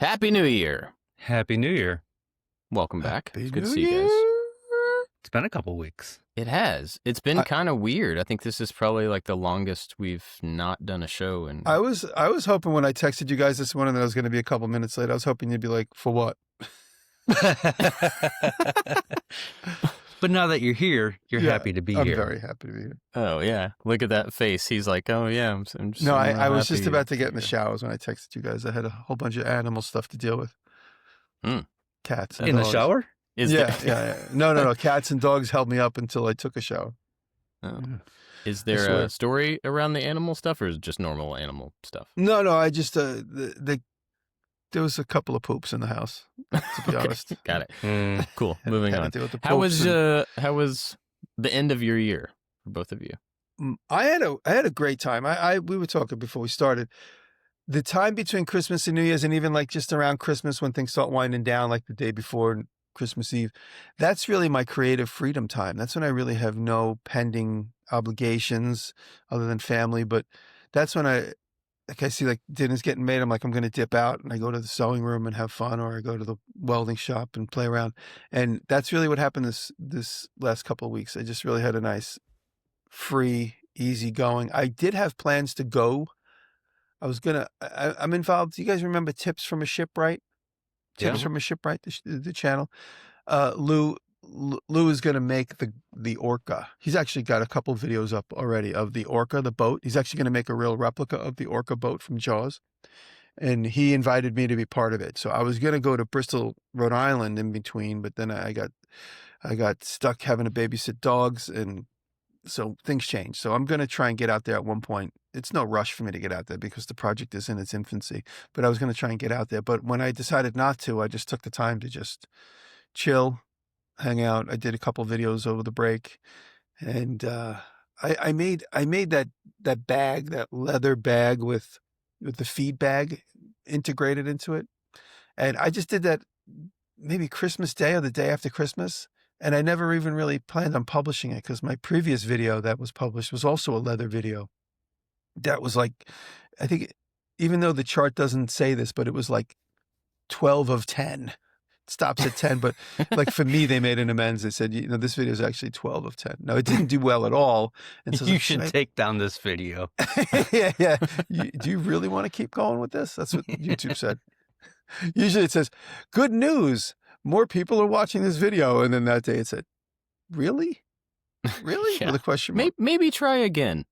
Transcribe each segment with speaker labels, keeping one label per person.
Speaker 1: Happy New Year.
Speaker 2: Happy New Year.
Speaker 1: Welcome back.
Speaker 3: Happy
Speaker 1: It's good to
Speaker 3: New
Speaker 1: see you guys.
Speaker 3: Year.
Speaker 2: It's been a couple weeks.
Speaker 1: It has. It's been kind of weird. I think this is probably like the longest we've not done a show. And
Speaker 3: I was hoping when I texted you guys this morning that I was going to be a couple minutes late. I was hoping you'd be like, for what?
Speaker 2: But now that you're here, you're happy to be
Speaker 3: I'm
Speaker 2: here.
Speaker 3: very happy to be here.
Speaker 1: oh yeah, look at that face. He's like, oh yeah, I'm just.
Speaker 3: No, I was
Speaker 1: happy
Speaker 3: just about to get in the
Speaker 1: here.
Speaker 3: showers when I texted you guys. I had a whole bunch of animal stuff to deal with. Cats and
Speaker 2: In the
Speaker 3: dogs.
Speaker 2: shower?
Speaker 3: Yeah. No. Cats and dogs held me up until I took a shower.
Speaker 1: Oh.
Speaker 3: Yeah.
Speaker 1: Is there
Speaker 3: swear.
Speaker 1: a story around the animal stuff, or is it just normal animal stuff?
Speaker 3: No. I just there was a couple of poops in the house. To be
Speaker 1: Okay,
Speaker 3: honest,
Speaker 1: got it.
Speaker 2: Mm.
Speaker 1: Cool. Moving
Speaker 3: Had to
Speaker 1: on.
Speaker 3: deal with the
Speaker 1: How
Speaker 3: poops
Speaker 1: was was the end of your year for both of you?
Speaker 3: I had a great time. We were talking before we started. The time between Christmas and New Year's, and even like just around Christmas when things start winding down, like the day before Christmas Eve, that's really my creative freedom time. That's when I really have no pending obligations other than family. But that's when I see like dinner's getting made. I'm like, I'm going to dip out, and I go to the sewing room and have fun, or I go to the welding shop and play around. And that's really what happened this last couple of weeks. I just really had a nice, free, easy going. I did have plans to go. I'm involved. Do you guys remember Tips from a Shipwright? Tips
Speaker 2: Yeah.
Speaker 3: from a Shipwright, the channel. Lou is going to make the orca. He's actually got a couple videos up already of the orca, the boat. He's actually going to make a real replica of the orca boat from Jaws. And he invited me to be part of it. So I was going to go to Bristol, Rhode Island in between, but then I got stuck having to babysit dogs, and so things changed. So I'm going to try and get out there at one point. It's no rush for me to get out there because the project is in its infancy, but I was going to try and get out there. But when I decided not to, I just took the time to just chill, hang out. I did a couple videos over the break, and I made that bag, that leather bag with the feed bag integrated into it. And I just did that maybe Christmas Day or the day after Christmas. And I never even really planned on publishing it because my previous video that was published was also a leather video. That was like, I think, even though the chart doesn't say this, but it was like 12 of 10. It stops at 10, but like for me, they made an amends. They said, this video is actually 12 of 10. No, it didn't do well at all. And so
Speaker 2: You should take down this video.
Speaker 3: yeah. Do you really want to keep going with this? That's what YouTube said. Usually it says, good news. More people are watching this video. And then that day it said, really? Really?
Speaker 1: Yeah.
Speaker 3: With a question mark.
Speaker 1: Maybe try again.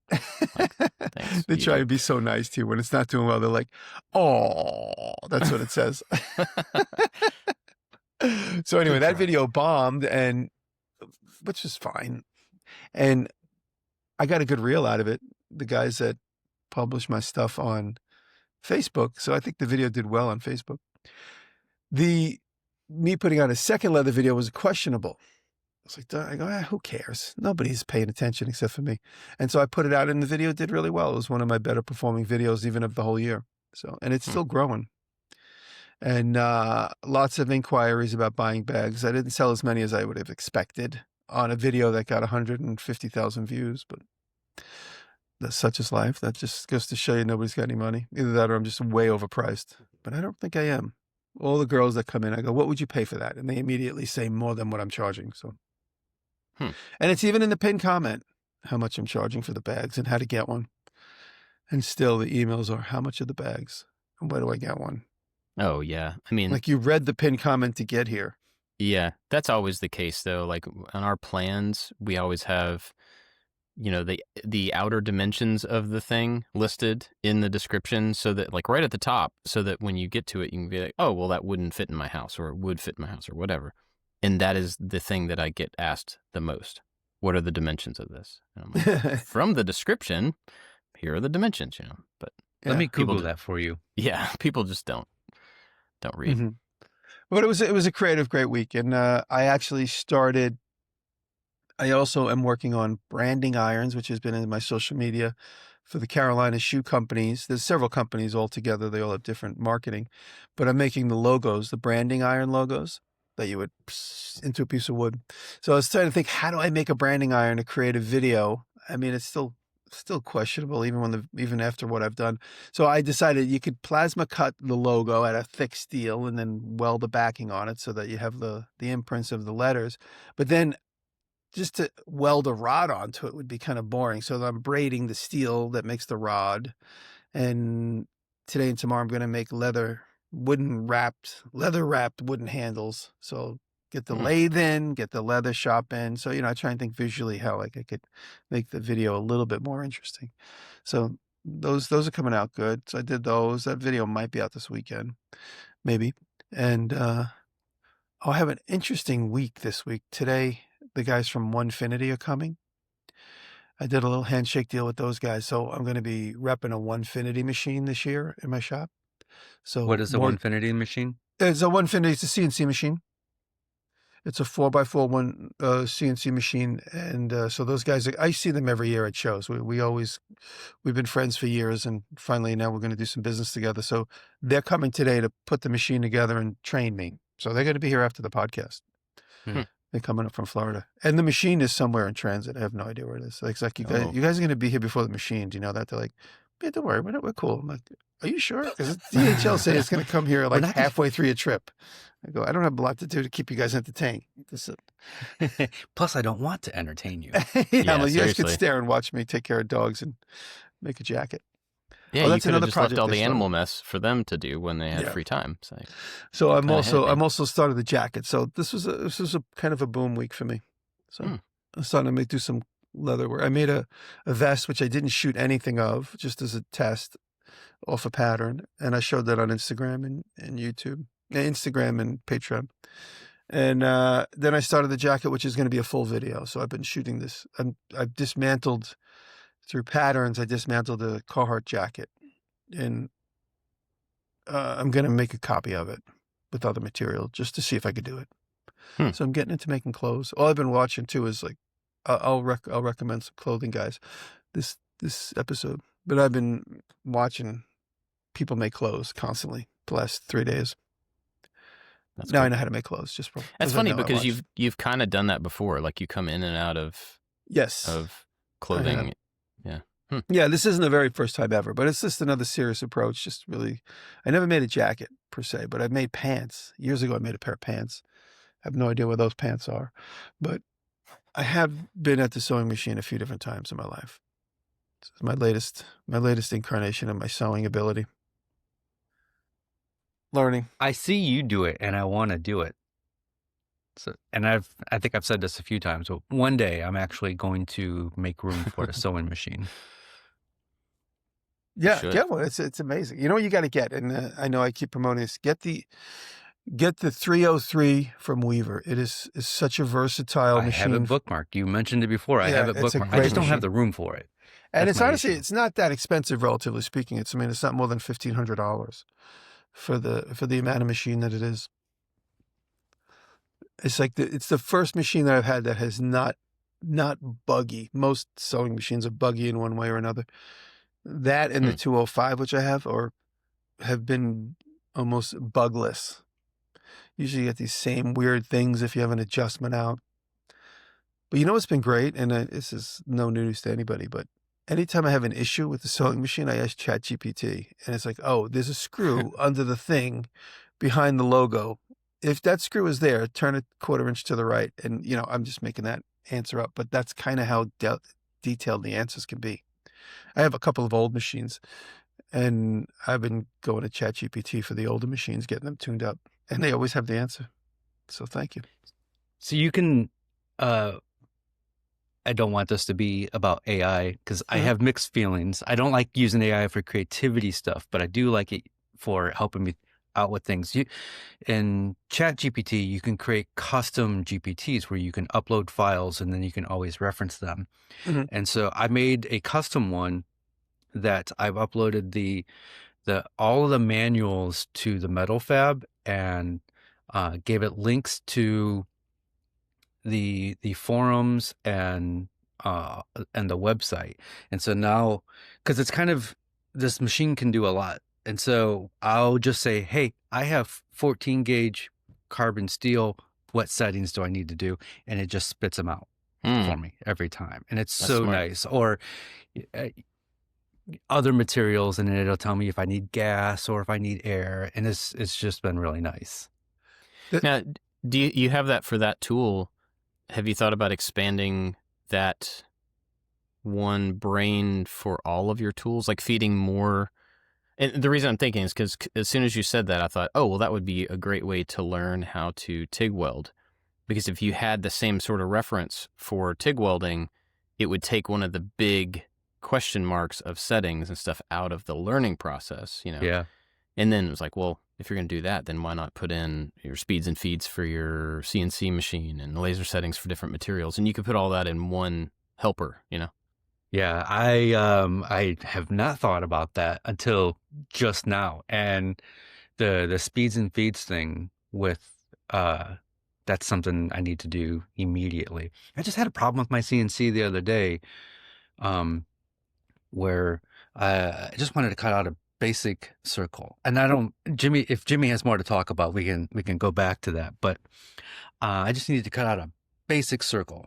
Speaker 1: Like, thanks,
Speaker 3: They try
Speaker 1: YouTube.
Speaker 3: to be so nice to you when it's not doing well. They're like, oh, that's what it says. So anyway,
Speaker 2: Good
Speaker 3: that
Speaker 2: try.
Speaker 3: video bombed, which is fine. And I got a good reel out of it. The guys that publish my stuff on Facebook. So I think the video did well on Facebook. Me putting on a second leather video was questionable. I was like, I go, who cares? Nobody's paying attention except for me. And so I put it out, and the video did really well. It was one of my better performing videos, even of the whole year. So, and it's still growing. And lots of inquiries about buying bags. I didn't sell as many as I would have expected on a video that got 150,000 views, but that's such is life. That just goes to show you nobody's got any money. Either that or I'm just way overpriced. But I don't think I am. All the girls that come in, I go, what would you pay for that? And they immediately say more than what I'm charging. So, And it's even in the pinned comment how much I'm charging for the bags and how to get one. And still the emails are, how much are the bags? And where do I get one?
Speaker 1: Oh yeah. I mean,
Speaker 3: Like, you read the pinned comment to get here.
Speaker 1: yeah, that's always the case though. Like on our plans, we always have, the outer dimensions of the thing listed in the description, so that like right at the top, so that when you get to it, you can be like, oh, well, that wouldn't fit in my house, or it would fit in my house, or whatever. And that is the thing that I get asked the most. What are the dimensions of this? And I'm like, from the description, here are the dimensions, But
Speaker 2: Let me
Speaker 1: people
Speaker 2: Google
Speaker 1: do-
Speaker 2: that for you.
Speaker 1: yeah, people just don't read.
Speaker 3: Mhm. But it was a creative, great week. And I actually started, I also am working on branding irons, which has been in my social media for the Carolina shoe companies. There's several companies all together. They all have different marketing. But I'm making the logos, the branding iron logos that you would into a piece of wood. So I was trying to think, how do I make a branding iron to create a video? I mean, it's still still questionable even after what I've done. So I decided you could plasma cut the logo at a thick steel and then weld the backing on it so that you have the imprints of the letters. But then just to weld a rod onto it would be kind of boring. So I'm braiding the steel that makes the rod. And today and tomorrow I'm going to make leather wrapped wooden handles. So get the lathe in, get the leather shop in. So, I try and think visually how like I could make the video a little bit more interesting. So those are coming out good. So I did those. That video might be out this weekend, maybe. And I'll have an interesting week this week. Today, the guys from Onefinity are coming. I did a little handshake deal with those guys. So I'm going to be repping a Onefinity machine this year in my shop. So
Speaker 2: What is a Onefinity machine?
Speaker 3: It's a Onefinity. It's a CNC machine. It's a 4x4 CNC machine. And so those guys, I see them every year at shows. We've been friends for years, and finally now we're going to do some business together. So they're coming today to put the machine together and train me. So they're going to be here after the podcast. They're coming up from Florida. And the machine is somewhere in transit. I have no idea where it is. It's like, you guys are going to be here before the machine. Do you know that? They're like, yeah, don't worry. We're cool. I'm like, are you sure? Because DHL say it's going to come here like halfway through your trip. I go, I don't have a lot to do to keep you guys entertained.
Speaker 2: Plus, I don't want to entertain you.
Speaker 3: Yeah, you guys could stare and watch me take care of dogs and make a jacket.
Speaker 1: Yeah, you could have just left all the animal mess for them to do when they had free time.
Speaker 3: So I'm also started the jacket. So this was a kind of a boom week for me. So I'm starting to do some leather work. I made a vest which I didn't shoot anything of, just as a test off a pattern, and I showed that on Instagram and YouTube, Instagram and Patreon. And then I started the jacket, which is going to be a full video. So I've been shooting this. I've dismantled. Through patterns, I dismantled a Carhartt jacket, and I'm going to make a copy of it with other material just to see if I could do it. So I'm getting into making clothes. All I've been watching too is like, I'll recommend some clothing guys this episode, but I've been watching people make clothes constantly the last 3 days. Now cool. I know how to make clothes.
Speaker 1: That's funny because you've kind of done that before. Like you come in and out of clothing. Yeah.
Speaker 3: Yeah, this isn't the very first time ever, but it's just another serious approach. Just really, I never made a jacket per se, but I've made pants. Years ago, I made a pair of pants. I have no idea where those pants are, but I have been at the sewing machine a few different times in my life. This is my latest incarnation of my sewing ability. Learning.
Speaker 2: I see you do it, and I want to do it. So, and I think I've said this a few times, but one day I'm actually going to make room for a sewing machine.
Speaker 3: Yeah, get one. It's amazing. You know what you got to get, and I know I keep promoting this. Get the 303 from Weaver. It is such a versatile machine.
Speaker 2: I have it bookmarked. You mentioned it before. I have it bookmarked. I just don't have the room for it.
Speaker 3: And it's honestly, it's not that expensive, relatively speaking. It's not more than $1,500 for the amount of machine that it is. It's like it's the first machine that I've had that has not buggy. Most sewing machines are buggy in one way or another. That and the 205, which I have been almost bugless. Usually you get these same weird things if you have an adjustment out. But you know what's been great, and this is no news to anybody, but anytime I have an issue with the sewing machine, I ask ChatGPT, and it's like, oh, there's a screw under the thing behind the logo. If that screw is there, turn it 1/4 inch to the right. And, I'm just making that answer up, but that's kind of how detailed the answers can be. I have a couple of old machines, and I've been going to ChatGPT for the older machines, getting them tuned up, and they always have the answer. So thank you.
Speaker 2: So you can, I don't want this to be about AI because I have mixed feelings. I don't like using AI for creativity stuff, but I do like it for helping me out with things. In ChatGPT, you can create custom GPTs where you can upload files and then you can always reference them. And so I made a custom one that I've uploaded all of the manuals to the Metal Fab and gave it links to the forums and the website. And so now, because it's kind of, this machine can do a lot. And so I'll just say, hey, I have 14 gauge carbon steel. What settings do I need to do? And it just spits them out. for me every time. And it's
Speaker 1: That's
Speaker 2: so
Speaker 1: smart.
Speaker 2: nice. Or uh, other materials, and then it'll tell me if I need gas or if I need air. And it's just been really nice.
Speaker 1: Now, do you have that for that tool? Have you thought about expanding that one brain for all of your tools, like feeding more? And the reason I'm thinking is because as soon as you said that, I thought, oh, well, that would be a great way to learn how to TIG weld. Because if you had the same sort of reference for TIG welding, it would take one of the big question marks of settings and stuff out of the learning process, you know?
Speaker 2: Yeah.
Speaker 1: And then it was like, well, if you're going to do that, then why not put in your speeds and feeds for your CNC machine and laser settings for different materials? And you could put all that in one helper, you know?
Speaker 2: Yeah, I have not thought about that until just now. And the speeds and feeds thing with that's something I need to do immediately. I just had a problem with my CNC the other day, where I just wanted to cut out a basic circle. And I don't, Jimmy, if Jimmy has more to talk about, we can go back to that. But I just needed to cut out a basic circle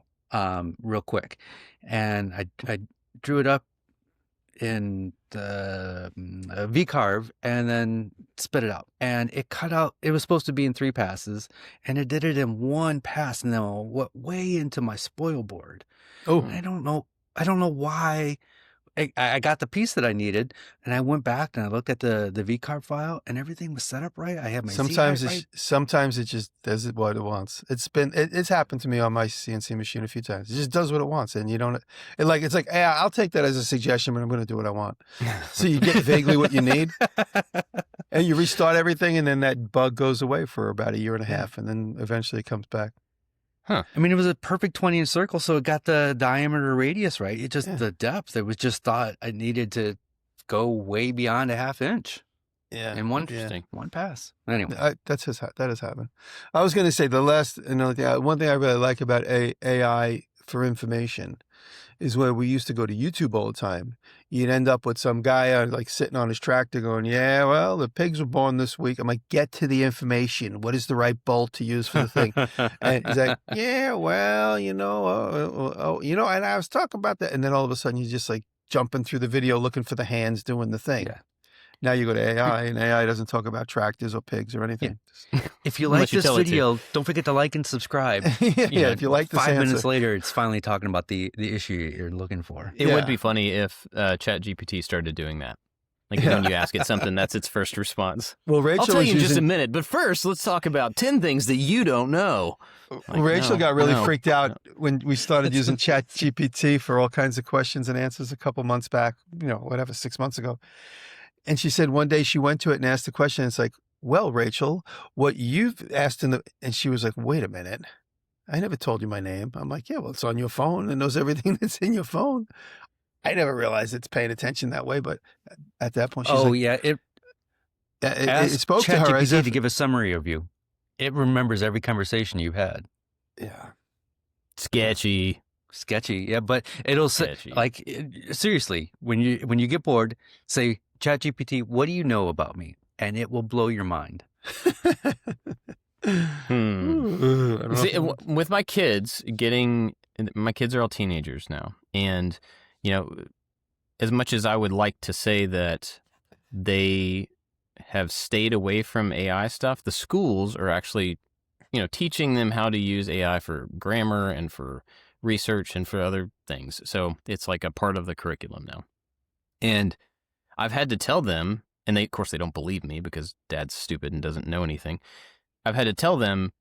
Speaker 2: real quick. And I drew it up in the V-carve and then spit it out. And it cut out, it was supposed to be in 3 passes, and it did it in 1 pass. And then it went way into my spoil board.
Speaker 3: Oh,
Speaker 2: And I don't know why. I got the piece that I needed, and I went back and I looked at the V-carve file, and everything was set up right. I had my
Speaker 3: sometimes
Speaker 2: Z height right.
Speaker 3: sometimes it just does it what it wants. It's happened to me on my CNC machine a few times. It just does what it wants, and you don't. It's like, hey, I'll take that as a suggestion, but I'm going to do what I want. So you get vaguely what you need, and you restart everything, and then that bug goes away for about 1.5 years, and then eventually it comes back.
Speaker 2: Huh. I mean, it was a perfect 20-inch circle, so it got the diameter radius right. It just, the depth, it was just thought I needed to go way beyond a 1/2 inch
Speaker 3: Yeah.
Speaker 2: in one pass. Anyway.
Speaker 3: That has happened. I was going to say one thing I really like about AI for information is where we used to go to YouTube all the time. You'd end up with some guy like sitting on his tractor going, yeah, well, the pigs were born this week. I'm like, get to the information. What is the right bolt to use for the thing? And he's like, yeah, well, and I was talking about that. And then all of a sudden you're just like jumping through the video looking for the hands doing the thing. Yeah. Now you go to AI, and AI doesn't talk about tractors or pigs or anything.
Speaker 2: Yeah. If you like this video, don't forget to like and subscribe.
Speaker 3: If you like this
Speaker 2: 5 minutes later, it's finally talking about the issue you're looking for.
Speaker 1: It would be funny if ChatGPT started doing that. Like when you ask it something, that's its first response.
Speaker 3: Well, Rachel,
Speaker 1: I'll tell you in just a minute, but first, let's talk about 10 things that you don't know.
Speaker 3: Like, Rachel got really freaked out when we started using ChatGPT for all kinds of questions and answers a couple months back, 6 months ago. And she said one day she went to it and asked the question. It's like, well, Rachel, what you've asked and she was like, wait a minute. I never told you my name. I'm like, yeah, well, it's on your phone and knows everything that's in your phone. I never realized it's paying attention that way. But at that point, she's it spoke to her as if
Speaker 2: to give a summary of you. It remembers every conversation you've had.
Speaker 3: Yeah.
Speaker 1: Sketchy,
Speaker 2: yeah. But it'll say, like, seriously, when you get bored, say, ChatGPT, what do you know about me? And it will blow your mind.
Speaker 1: See, with my kids, my kids are all teenagers now. And, as much as I would like to say that they have stayed away from AI stuff, the schools are actually, teaching them how to use AI for grammar and for research and for other things. So it's like a part of the curriculum now. And I've had to tell them, and of course they don't believe me because Dad's stupid and doesn't know anything. I've had to tell them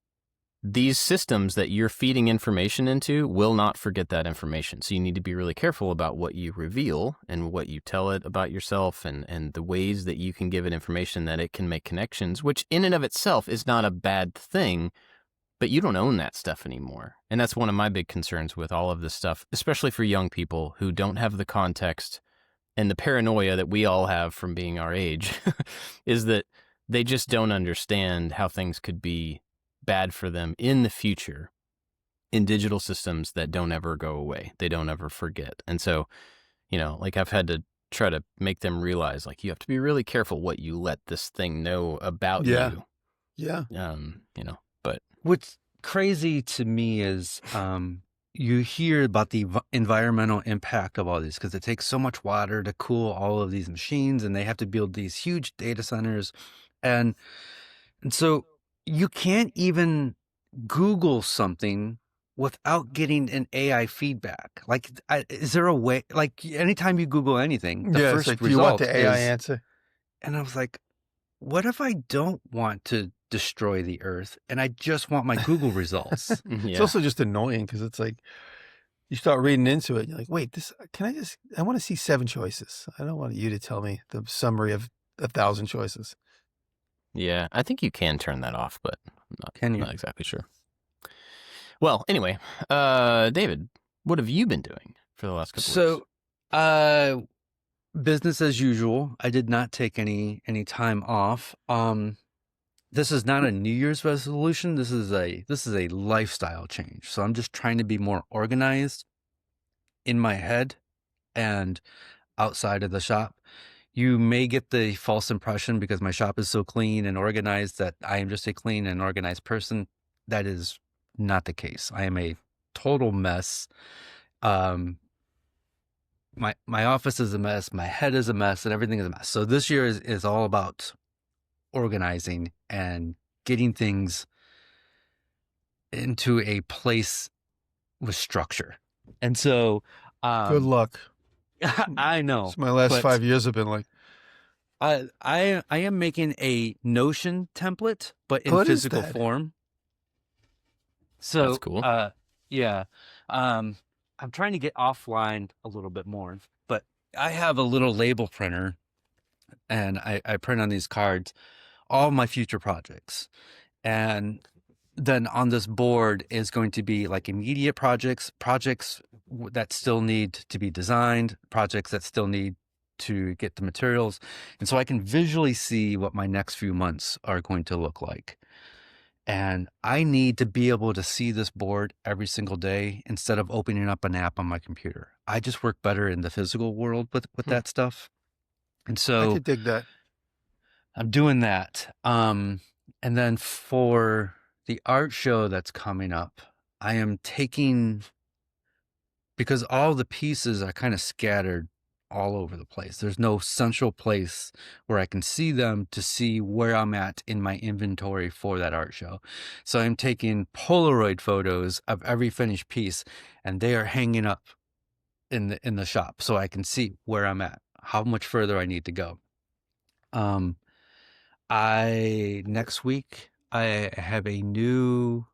Speaker 1: these systems that you're feeding information into will not forget that information. So you need to be really careful about what you reveal and what you tell it about yourself and the ways that you can give it information that it can make connections, which in and of itself is not a bad thing, but you don't own that stuff anymore. And that's one of my big concerns with all of this stuff, especially for young people who don't have the context and the paranoia that we all have from being our age is that they just don't understand how things could be bad for them in the future in digital systems that don't ever go away. They don't ever forget. And so, I've had to try to make them realize, like, you have to be really careful what you let this thing know about you.
Speaker 3: Yeah.
Speaker 1: But
Speaker 2: what's crazy to me is you hear about the environmental impact of all these because it takes so much water to cool all of these machines, and they have to build these huge data centers. And so you can't even Google something without getting an AI feedback. Like, is there a way, like anytime you Google anything, the
Speaker 3: Yeah, it's
Speaker 2: first
Speaker 3: like, do you want
Speaker 2: result
Speaker 3: the AI
Speaker 2: is,
Speaker 3: answer?
Speaker 2: and I was like, what if I don't want to destroy the earth and I just want my Google results?
Speaker 3: It's
Speaker 1: Yeah.
Speaker 3: also just annoying because it's like you start reading into it. You're like, wait, I want to see 7 choices. I don't want you to tell me the summary of 1,000 choices.
Speaker 1: Yeah, I think you can turn that off, but
Speaker 2: Can
Speaker 1: I'm
Speaker 2: you?
Speaker 1: not exactly sure. Well, anyway, David, what have you been doing for the last couple weeks?
Speaker 2: So, business as usual. I did not take any time off. This is not a New Year's resolution. This is a lifestyle change. So I'm just trying to be more organized in my head and outside of the shop. You may get the false impression because my shop is so clean and organized that I am just a clean and organized person. That is not the case. I am a total mess. My office is a mess. My head is a mess, and everything is a mess. So this year is all about organizing and getting things into a place with structure. And so,
Speaker 3: Good luck.
Speaker 2: I know.
Speaker 3: It's my last
Speaker 2: but
Speaker 3: 5 years have been like,
Speaker 2: I am making a Notion template, but in
Speaker 3: What is
Speaker 2: physical
Speaker 3: that?
Speaker 2: form. So
Speaker 1: That's cool.
Speaker 2: yeah. I'm trying to get offline a little bit more, but I have a little label printer, and I print on these cards all my future projects. And then on this board is going to be like immediate projects that still need to be designed, projects that still need to get the materials. And so I can visually see what my next few months are going to look like. And I need to be able to see this board every single day instead of opening up an app on my computer. I just work better in the physical world with that stuff. And
Speaker 3: I
Speaker 2: so
Speaker 3: could dig that.
Speaker 2: I'm doing that. And then for the art show that's coming up, I am taking, because all the pieces are kind of scattered all over the place. There's no central place where I can see them to see where I'm at in my inventory for that art show. So I'm taking Polaroid photos of every finished piece, and they are hanging up in the shop so I can see where I'm at, how much further I need to go. Next week I have a new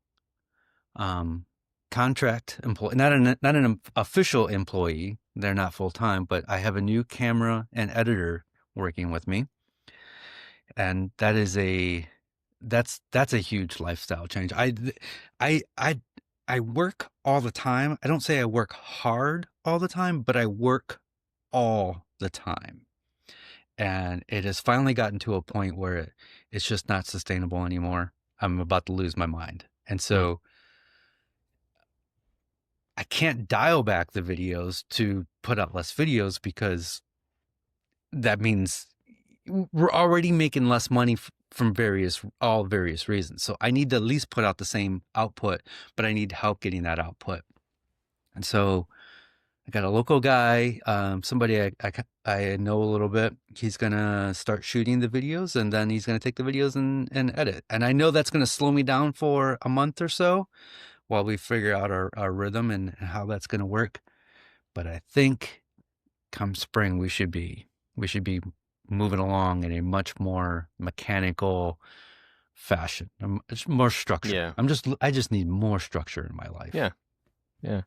Speaker 2: contract employee, not an official employee. They're not full time, but I have a new camera and editor working with me, and that's a huge lifestyle change. I work all the time. I don't say I work hard all the time, but I work all the time. And it has finally gotten to a point where it's just not sustainable anymore. I'm about to lose my mind. And so I can't dial back the videos to put out less videos because that means we're already making less money from all various reasons. So I need to at least put out the same output, but I need help getting that output. And so I got a local guy, somebody I know a little bit. He's going to start shooting the videos, and then he's going to take the videos and edit. And I know that's going to slow me down for a month or so while we figure out our rhythm and how that's going to work. But I think come spring, we should be moving along in a much more mechanical fashion, more structure.
Speaker 1: Yeah.
Speaker 2: I just need more structure in my life.
Speaker 1: Yeah. Yeah.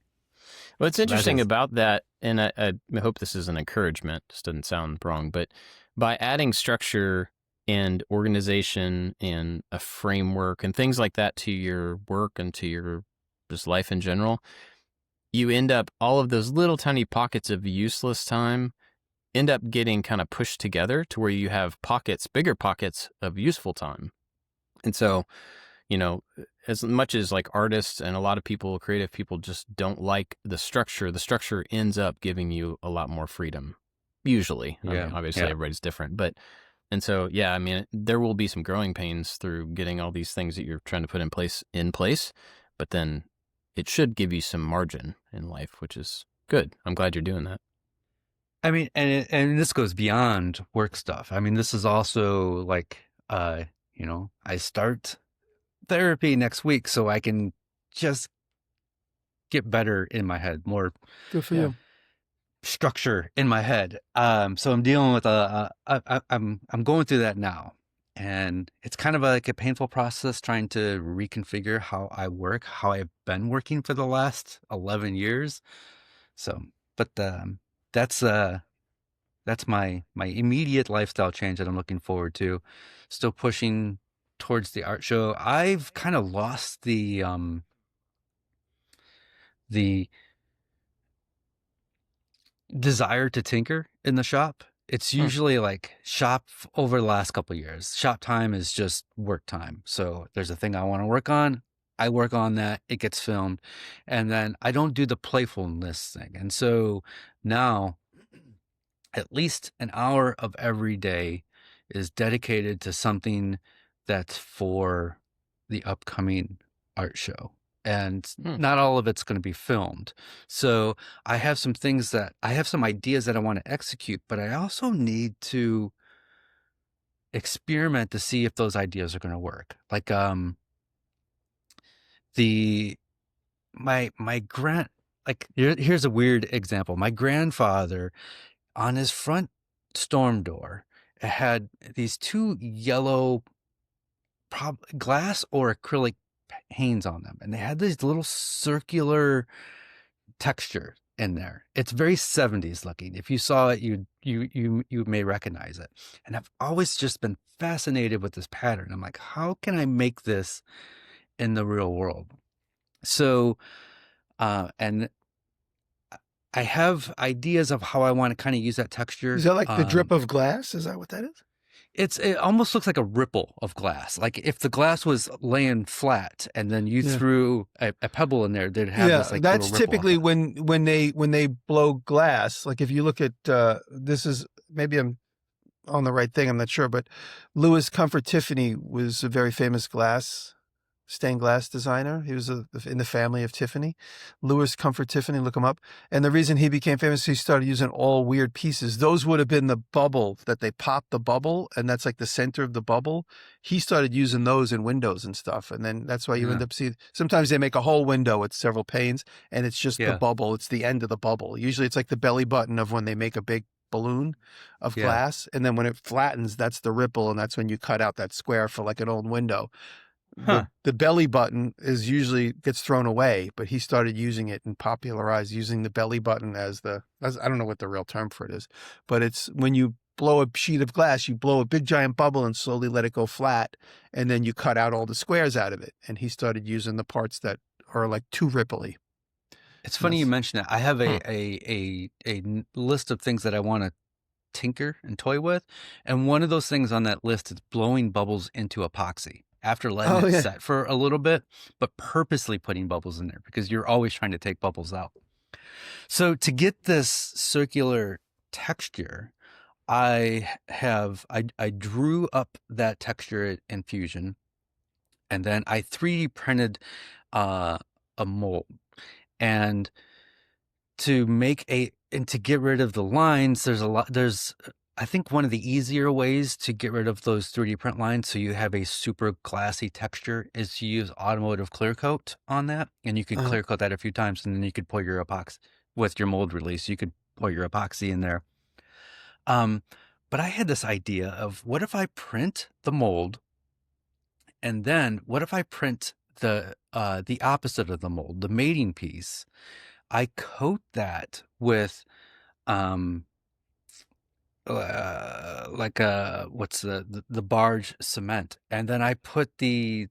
Speaker 1: Well, it's interesting about that, and I hope this is an encouragement. This doesn't sound wrong, but by adding structure and organization and a framework and things like that to your work and to your just life in general, you end up, all of those little tiny pockets of useless time end up getting kind of pushed together to where you have bigger pockets of useful time. And so, as much as like artists and a lot of people, creative people, just don't like the structure ends up giving you a lot more freedom. Usually. I mean, obviously everybody's different, and so, yeah, I mean, there will be some growing pains through getting all these things that you're trying to put in place, but then it should give you some margin in life, which is good. I'm glad you're doing that.
Speaker 2: I mean, and this goes beyond work stuff. I mean, this is also like, I start therapy next week so I can just get better in my head, more
Speaker 3: Good for you.
Speaker 2: structure in my head. So I'm dealing with I'm going through that now, and it's kind of like a painful process trying to reconfigure how I work, how I've been working for the last 11 years. So, but that's my immediate lifestyle change that I'm looking forward to. Still pushing towards the art show. I've kind of lost the desire to tinker in the shop. It's usually like shop over the last couple of years. Shop time is just work time. So there's a thing I want to work on. I work on that. It gets filmed. And then I don't do the playfulness thing. And so now at least an hour of every day is dedicated to something that's for the upcoming art show. And not all of it's going to be filmed. So I have some ideas that I want to execute, but I also need to experiment to see if those ideas are going to work. Like here's a weird example. My grandfather, on his front storm door, it had these two yellow glass or acrylic panes on them, and they had this little circular texture in there. It's very 70s looking. If you saw it, you may recognize it. And I've always just been fascinated with this pattern. I'm like, how can I make this in the real world? So, and I have ideas of how I want to kind of use that texture.
Speaker 3: Is that like the drip of glass? Is that what that is?
Speaker 2: It almost looks like a ripple of glass. Like if the glass was laying flat and then you threw a pebble in there, they'd have this like
Speaker 3: that's
Speaker 2: little ripple
Speaker 3: typically when they blow glass. Like if you look at this is, maybe I'm on the right thing, I'm not sure, but Louis Comfort Tiffany was a very famous stained glass designer. He was in the family of Tiffany. Louis Comfort Tiffany, look him up. And the reason he became famous, he started using all weird pieces. Those would have been the bubble that they popped the bubble, and that's like the center of the bubble. He started using those in windows and stuff. And then that's why you end up seeing, sometimes they make a whole window with several panes, and it's just the bubble. It's the end of the bubble. Usually it's like the belly button of when they make a big balloon of glass. And then when it flattens, that's the ripple. And that's when you cut out that square for like an old window. The belly button is usually gets thrown away, but he started using it and popularized using the belly button as I don't know what the real term for it is, but it's when you blow a sheet of glass, you blow a big giant bubble and slowly let it go flat, and then you cut out all the squares out of it. And he started using the parts that are like too ripply.
Speaker 2: It's funny you mention that. I have a list of things that I want to tinker and toy with, and one of those things on that list is blowing bubbles into epoxy. After letting it set for a little bit, but purposely putting bubbles in there because you're always trying to take bubbles out. So to get this circular texture, I drew up that texture in Fusion, and then I 3D printed a mold. And to get rid of the lines, I think one of the easier ways to get rid of those 3D print lines so you have a super glassy texture is to use automotive clear coat on that. And you can clear coat that a few times, and then you could pour your epoxy with your mold release. You could pour your epoxy in there. But I had this idea of, what if I print the mold, and then what if I print the opposite of the mold, the mating piece? I coat that with what's the barge cement, and then I put the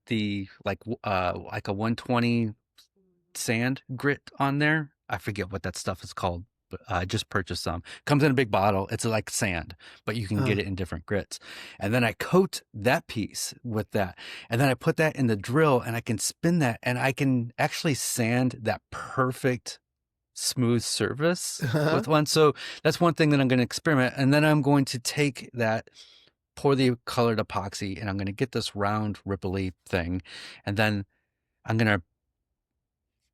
Speaker 2: like a 120 sand grit on there. I forget what that stuff is called, but I just purchased some. Comes in a big bottle. It's like sand, but you can get it in different grits. And then I coat that piece with that, and then I put that in the drill, and I can spin that, and I can actually sand that perfect smooth surface with one. So that's one thing that I'm going to experiment. And then I'm going to take that, pour the colored epoxy, and I'm going to get this round ripply thing. And then I'm going to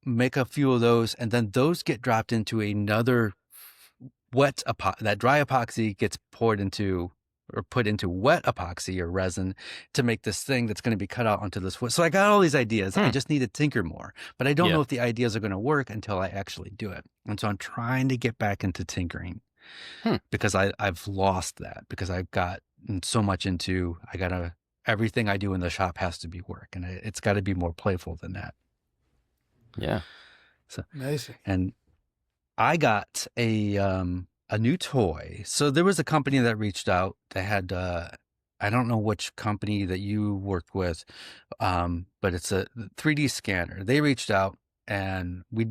Speaker 2: make a few of those, and then those get dropped into another that dry epoxy gets poured into or put into wet epoxy or resin to make this thing that's going to be cut out onto this wood. So I got all these ideas. I just need to tinker more, but I don't know if the ideas are going to work until I actually do it. And so I'm trying to get back into tinkering because I've lost that, because I've got so much into, everything I do in the shop has to be work, and it's got to be more playful than that.
Speaker 1: Yeah.
Speaker 3: So amazing.
Speaker 2: And I got a new toy. So there was a company that reached out. They had, I don't know which company that you worked with, but it's a 3D scanner. They reached out, and we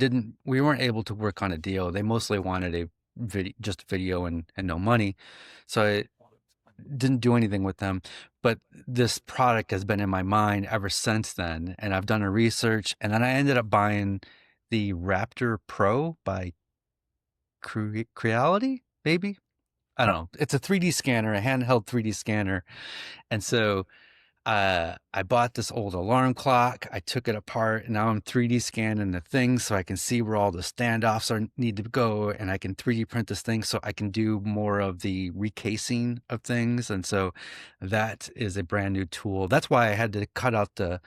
Speaker 2: weren't able to work on a deal. They mostly wanted just video and no money. So I didn't do anything with them, but this product has been in my mind ever since then. And I've done a research, and then I ended up buying the Raptor Pro by Creality, maybe. I don't know. It's a 3D scanner, a handheld 3D scanner. And so I bought this old alarm clock. I took it apart, and now I'm 3D scanning the thing so I can see where all the standoffs need to go, and I can 3D print this thing so I can do more of the recasing of things. And so that is a brand new tool. That's why I had to cut out the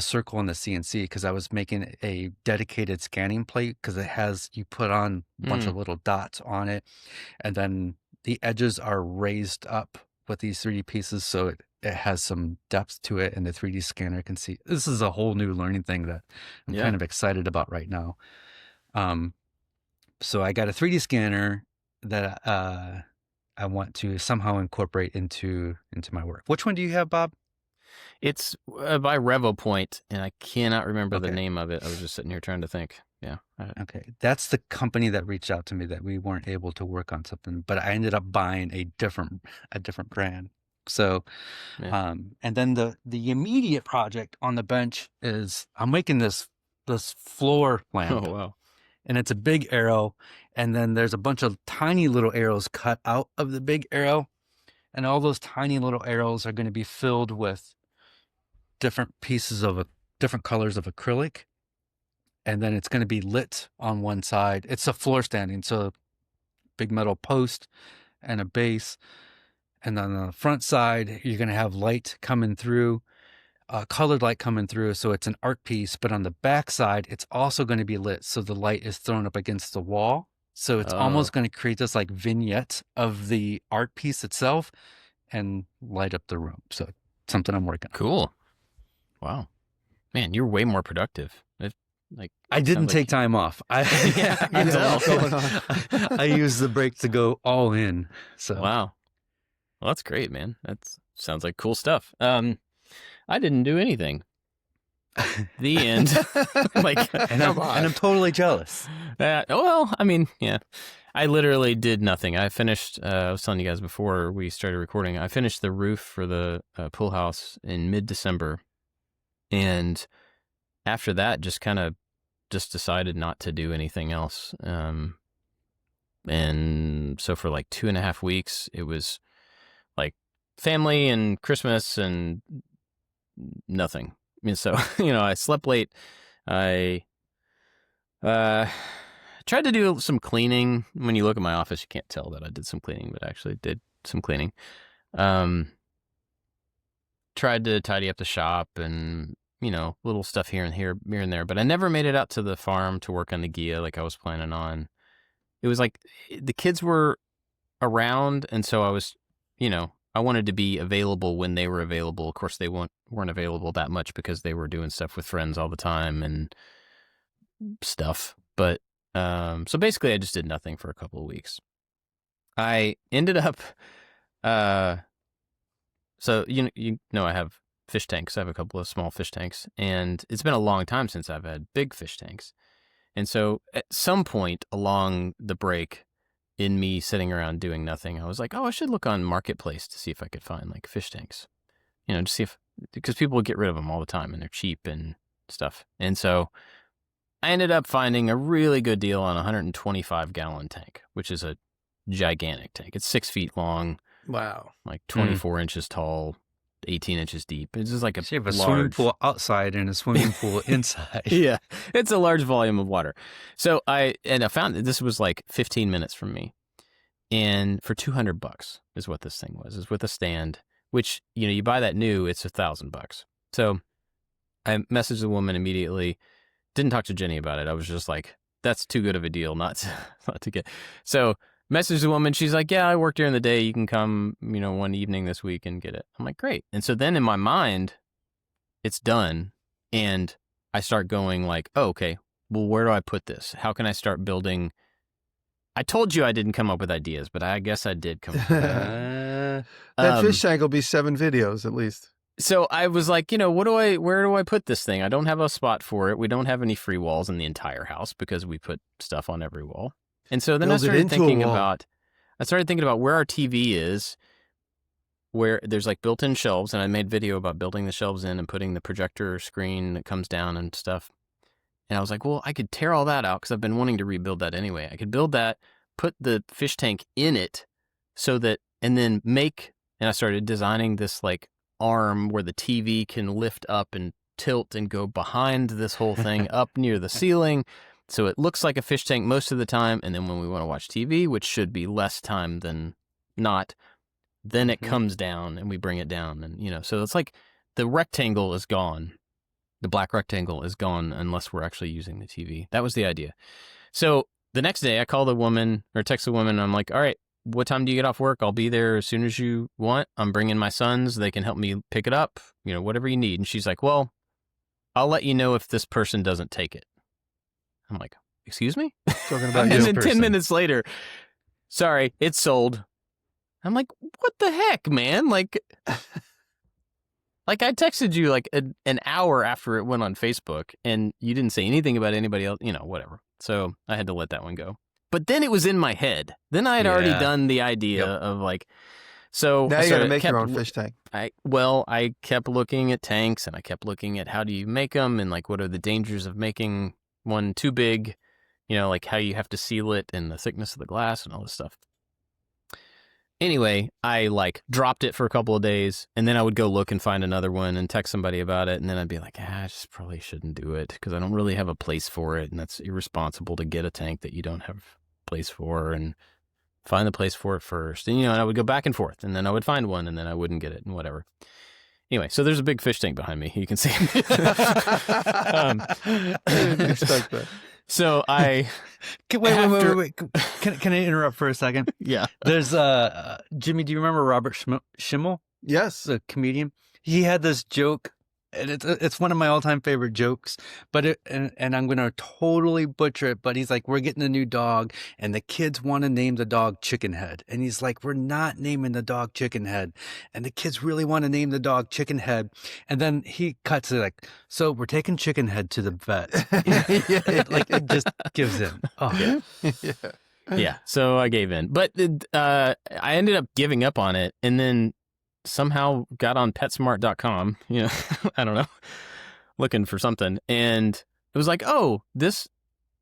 Speaker 2: circle and the CNC, because I was making a dedicated scanning plate, because you put on a bunch of little dots on it, and then the edges are raised up with these 3D pieces, so it has some depth to it, and the 3D scanner can see. This is a whole new learning thing that I'm kind of excited about right now. So I got a 3D scanner that I want to somehow incorporate into my work. Which one do you have, Bob?
Speaker 1: It's by RevoPoint, and I cannot remember the name of it. I was just sitting here trying to think. Yeah.
Speaker 2: Okay. That's the company that reached out to me that we weren't able to work on something, but I ended up buying a different brand. So, and then the immediate project on the bench is I'm making this floor lamp.
Speaker 1: Oh, wow.
Speaker 2: And it's a big arrow, and then there's a bunch of tiny little arrows cut out of the big arrow, and all those tiny little arrows are going to be filled with different pieces of different colors of acrylic, and then it's going to be lit on one side. It's a floor standing, so big metal post and a base, and then on the front side you're going to have light coming through, colored light coming through, so it's an art piece. But on the back side it's also going to be lit, so the light is thrown up against the wall, so it's almost going to create this like vignette of the art piece itself and light up the room. So something I'm working on.
Speaker 1: Cool. Wow, man, you're way more productive.
Speaker 2: I didn't take time off. I used the break to go all in. So
Speaker 1: wow, well, that's great, man. That sounds like cool stuff. I didn't do anything. The end.
Speaker 2: And I'm totally jealous.
Speaker 1: Well, I mean, yeah. I literally did nothing. I finished, I was telling you guys before we started recording, I finished the roof for the pool house in mid-December. And after that, just decided not to do anything else. And so for like 2.5 weeks, it was like family and Christmas and nothing. I mean, so, I slept late. I tried to do some cleaning. When you look at my office, you can't tell that I did some cleaning, but I actually did some cleaning. Tried to tidy up the shop and, little stuff here and there, but I never made it out to the farm to work on the Gia like I was planning on. It was like the kids were around, and so I was, I wanted to be available when they were available. Of course, they weren't available that much because they were doing stuff with friends all the time and stuff. But so basically, I just did nothing for a couple of weeks. I ended up, so I have fish tanks. I have a couple of small fish tanks, and it's been a long time since I've had big fish tanks. And so at some point along the break, in me sitting around doing nothing, I was like, oh, I should look on Marketplace to see if I could find like fish tanks, to see because people get rid of them all the time and they're cheap and stuff. And so I ended up finding a really good deal on a 125-gallon tank, which is a gigantic tank. It's 6 feet long.
Speaker 3: Wow.
Speaker 1: Like 24 inches tall, 18 inches deep. It's just like a
Speaker 2: So you have a
Speaker 1: large
Speaker 2: swimming pool outside and a swimming pool inside.
Speaker 1: Yeah, it's a large volume of water. So I found that this was like 15 minutes from me, and for $200 is what this thing was. Is with a stand, which you buy that new, it's $1,000. So I messaged the woman immediately. Didn't talk to Jenny about it. I was just like, that's too good of a deal not to get. So messaged the woman. She's like, yeah, I work during the day. You can come, one evening this week and get it. I'm like, great. And so then in my mind, it's done. And I start going like, oh, okay, well, where do I put this? How can I start building? I told you I didn't come up with ideas, but I guess I did come up with ideas.
Speaker 3: That fish tank will be 7 videos at least.
Speaker 1: So I was like, where do I put this thing? I don't have a spot for it. We don't have any free walls in the entire house because we put stuff on every wall. And so then I started thinking about where our TV is, where there's like built-in shelves, and I made video about building the shelves in and putting the projector screen that comes down and stuff. And I was like, well, I could tear all that out because I've been wanting to rebuild that anyway. I could build that, put the fish tank in it and then and I started designing this like arm where the TV can lift up and tilt and go behind this whole thing up near the ceiling. So it looks like a fish tank most of the time. And then when we want to watch TV, which should be less time than not, then it comes down and we bring it down. And, so it's like the rectangle is gone. The black rectangle is gone unless we're actually using the TV. That was the idea. So the next day I call the woman or text the woman. And I'm like, all right, what time do you get off work? I'll be there as soon as you want. I'm bringing my sons. They can help me pick it up, whatever you need. And she's like, well, I'll let you know if this person doesn't take it. I'm like, excuse me?
Speaker 3: Talking about
Speaker 1: And
Speaker 3: you.
Speaker 1: then 10 minutes later, sorry, it's sold. I'm like, what the heck, man? Like I texted you like an hour after it went on Facebook and you didn't say anything about anybody else, whatever. So I had to let that one go. But then it was in my head. Then I had already done the idea of like, so
Speaker 3: now you got to make your own fish tank.
Speaker 1: I kept looking at tanks and I kept looking at how do you make them and like what are the dangers of making one too big, like how you have to seal it and the thickness of the glass and all this stuff. Anyway, I like dropped it for a couple of days and then I would go look and find another one and text somebody about it. And then I'd be like, I just probably shouldn't do it because I don't really have a place for it. And that's irresponsible to get a tank that you don't have a place for and find the place for it first. And, and I would go back and forth and then I would find one and then I wouldn't get it and whatever. Anyway, so there's a big fish tank behind me. You can see.
Speaker 3: I didn't expect that.
Speaker 1: So I
Speaker 2: wait. Can I interrupt for a second?
Speaker 1: Yeah.
Speaker 2: There's Jimmy. Do you remember Robert Schimmel?
Speaker 3: Yes.
Speaker 2: The comedian. He had this joke, and it's one of my all-time favorite jokes. But and I'm gonna totally butcher it. But he's like, we're getting a new dog, and the kids want to name the dog Chicken Head, and he's like, we're not naming the dog Chicken Head, and the kids really want to name the dog Chicken Head, and then he cuts it like, so we're taking Chicken Head to the vet. It just gives in. Oh
Speaker 3: Yeah.
Speaker 1: yeah. So I gave in, but I ended up giving up on it, and then somehow got on PetSmart.com. I don't know, looking for something, and it was like, oh, this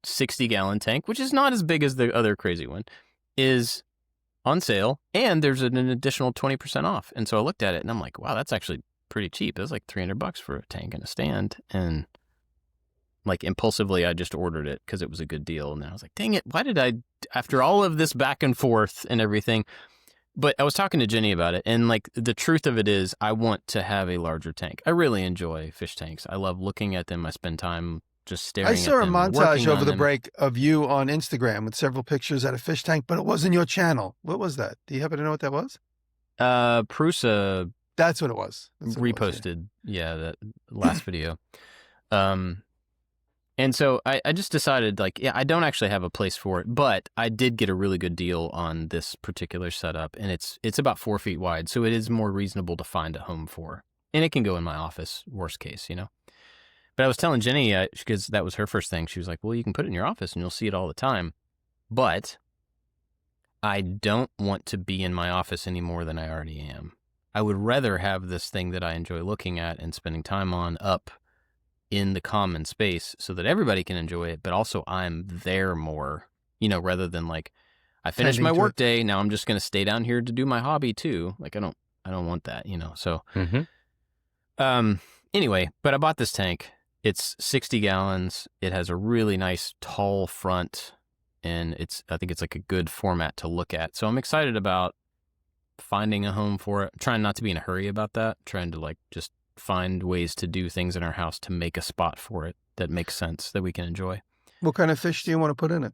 Speaker 1: 60-gallon tank, which is not as big as the other crazy one, is on sale, and there's an additional 20% off. And so I looked at it, and I'm like, wow, that's actually pretty cheap. It was like $300 for a tank and a stand, and like impulsively, I just ordered it because it was a good deal. And then I was like, dang it, why did I, after all of this back and forth and everything? But I was talking to Jenny about it, and like the truth of it is I want to have a larger tank. I really enjoy fish tanks. I love looking at them. I spend time just staring at them.
Speaker 3: I saw a montage over the break of you on Instagram with several pictures at a fish tank, but it wasn't your channel. What was that? Do you happen to know what that was?
Speaker 1: Prusa.
Speaker 3: That's what it was.
Speaker 1: Reposted, that last video. And so I just decided, like, yeah, I don't actually have a place for it, but I did get a really good deal on this particular setup, and it's about 4 feet wide, so it is more reasonable to find a home for. And it can go in my office, worst case, But I was telling Jenny, because that was her first thing, she was like, well, you can put it in your office and you'll see it all the time. But I don't want to be in my office any more than I already am. I would rather have this thing that I enjoy looking at and spending time on up in the common space so that everybody can enjoy it, but also I'm there more, rather than like, I finished my work day, now I'm just going to stay down here to do my hobby too. Like, I don't I don't want that, you know. So,
Speaker 2: Mm-hmm.
Speaker 1: anyway, but I bought this tank. It's 60 gallons. It has a really nice tall front, and I think it's like a good format to look at. So I'm excited about finding a home for it. I'm trying not to be in a hurry about that. Trying to like just find ways to do things in our house to make a spot for it that makes sense, that we can enjoy.
Speaker 3: What kind of fish do you want to put in it?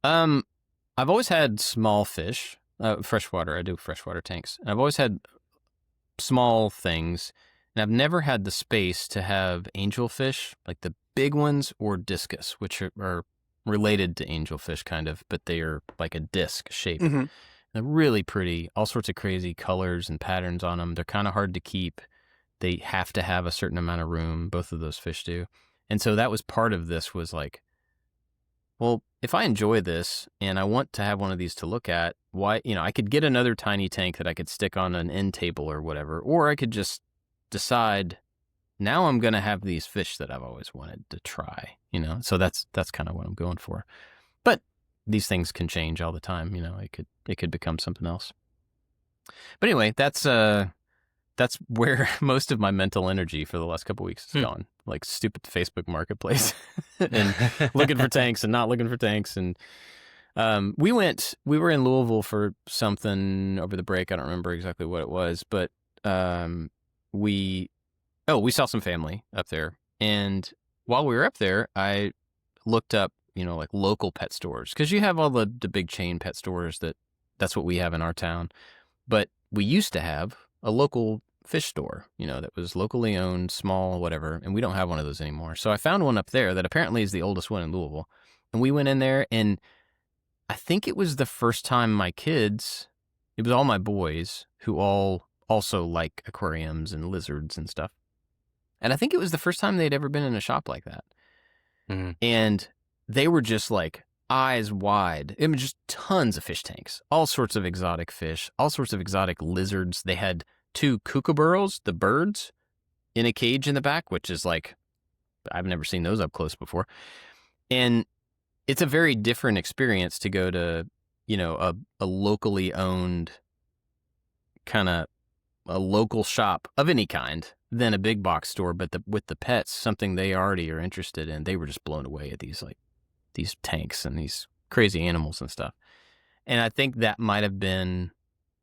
Speaker 1: I've always had small fish, freshwater. I do freshwater tanks. And I've always had small things, and I've never had the space to have angelfish, like the big ones, or discus, which are related to angelfish kind of, but they are like a disc shape.
Speaker 3: Mm-hmm.
Speaker 1: They're really pretty, all sorts of crazy colors and patterns on them. They're kind of hard to keep. They have to have a certain amount of room. Both of those fish do. And so that was part of this, was like, well, if I enjoy this and I want to have one of these to look at, why, you know, I could get another tiny tank that I could stick on an end table or whatever, or I could just decide, now I'm going to have these fish that I've always wanted to try, you know? So that's kind of what I'm going for. But these things can change all the time, you know, it could become something else. But anyway, that's where most of my mental energy for the last couple of weeks has gone. Like stupid Facebook Marketplace and looking for tanks and not looking for tanks. And we were in Louisville for something over the break. I don't remember exactly what it was, but we saw some family up there. And while we were up there, I looked up, you know, like local pet stores, because you have all the big chain pet stores that's what we have in our town. But we used to have a local fish store, you know, that was locally owned, small, whatever, and we don't have one of those anymore. So I found one up there that apparently is the oldest one in Louisville. And we went in there, and I think it was the first time it was all my boys who all also like aquariums and lizards and stuff. And I think it was the first time they'd ever been in a shop like that.
Speaker 2: Mm-hmm.
Speaker 1: And they were just like eyes wide. It was just tons of fish tanks, all sorts of exotic fish, all sorts of exotic lizards. They had 2 kookaburras, the birds, in a cage in the back, which is like, I've never seen those up close before. And it's a very different experience to go to, you know, a locally owned kind of a local shop of any kind than a big box store. But with the pets, something they already are interested in, they were just blown away at these tanks and these crazy animals and stuff. And I think that might have been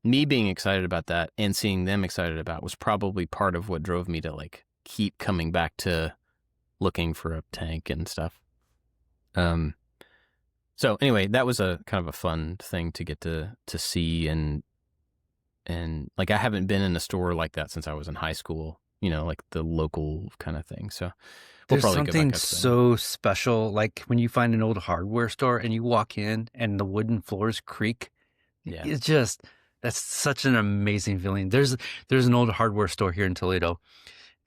Speaker 1: me being excited about that, and seeing them excited about was probably part of what drove me to like keep coming back to looking for a tank and stuff. So anyway, that was a kind of a fun thing to get to see, and like I haven't been in a store like that since I was in high school, you know, like the local kind of thing. So we'll
Speaker 2: There's
Speaker 1: probably go
Speaker 2: something
Speaker 1: back up
Speaker 2: so special, like when you find an old hardware store and you walk in and the wooden floors creak.
Speaker 1: Yeah.
Speaker 2: It's just, that's such an amazing feeling. There's an old hardware store here in Toledo,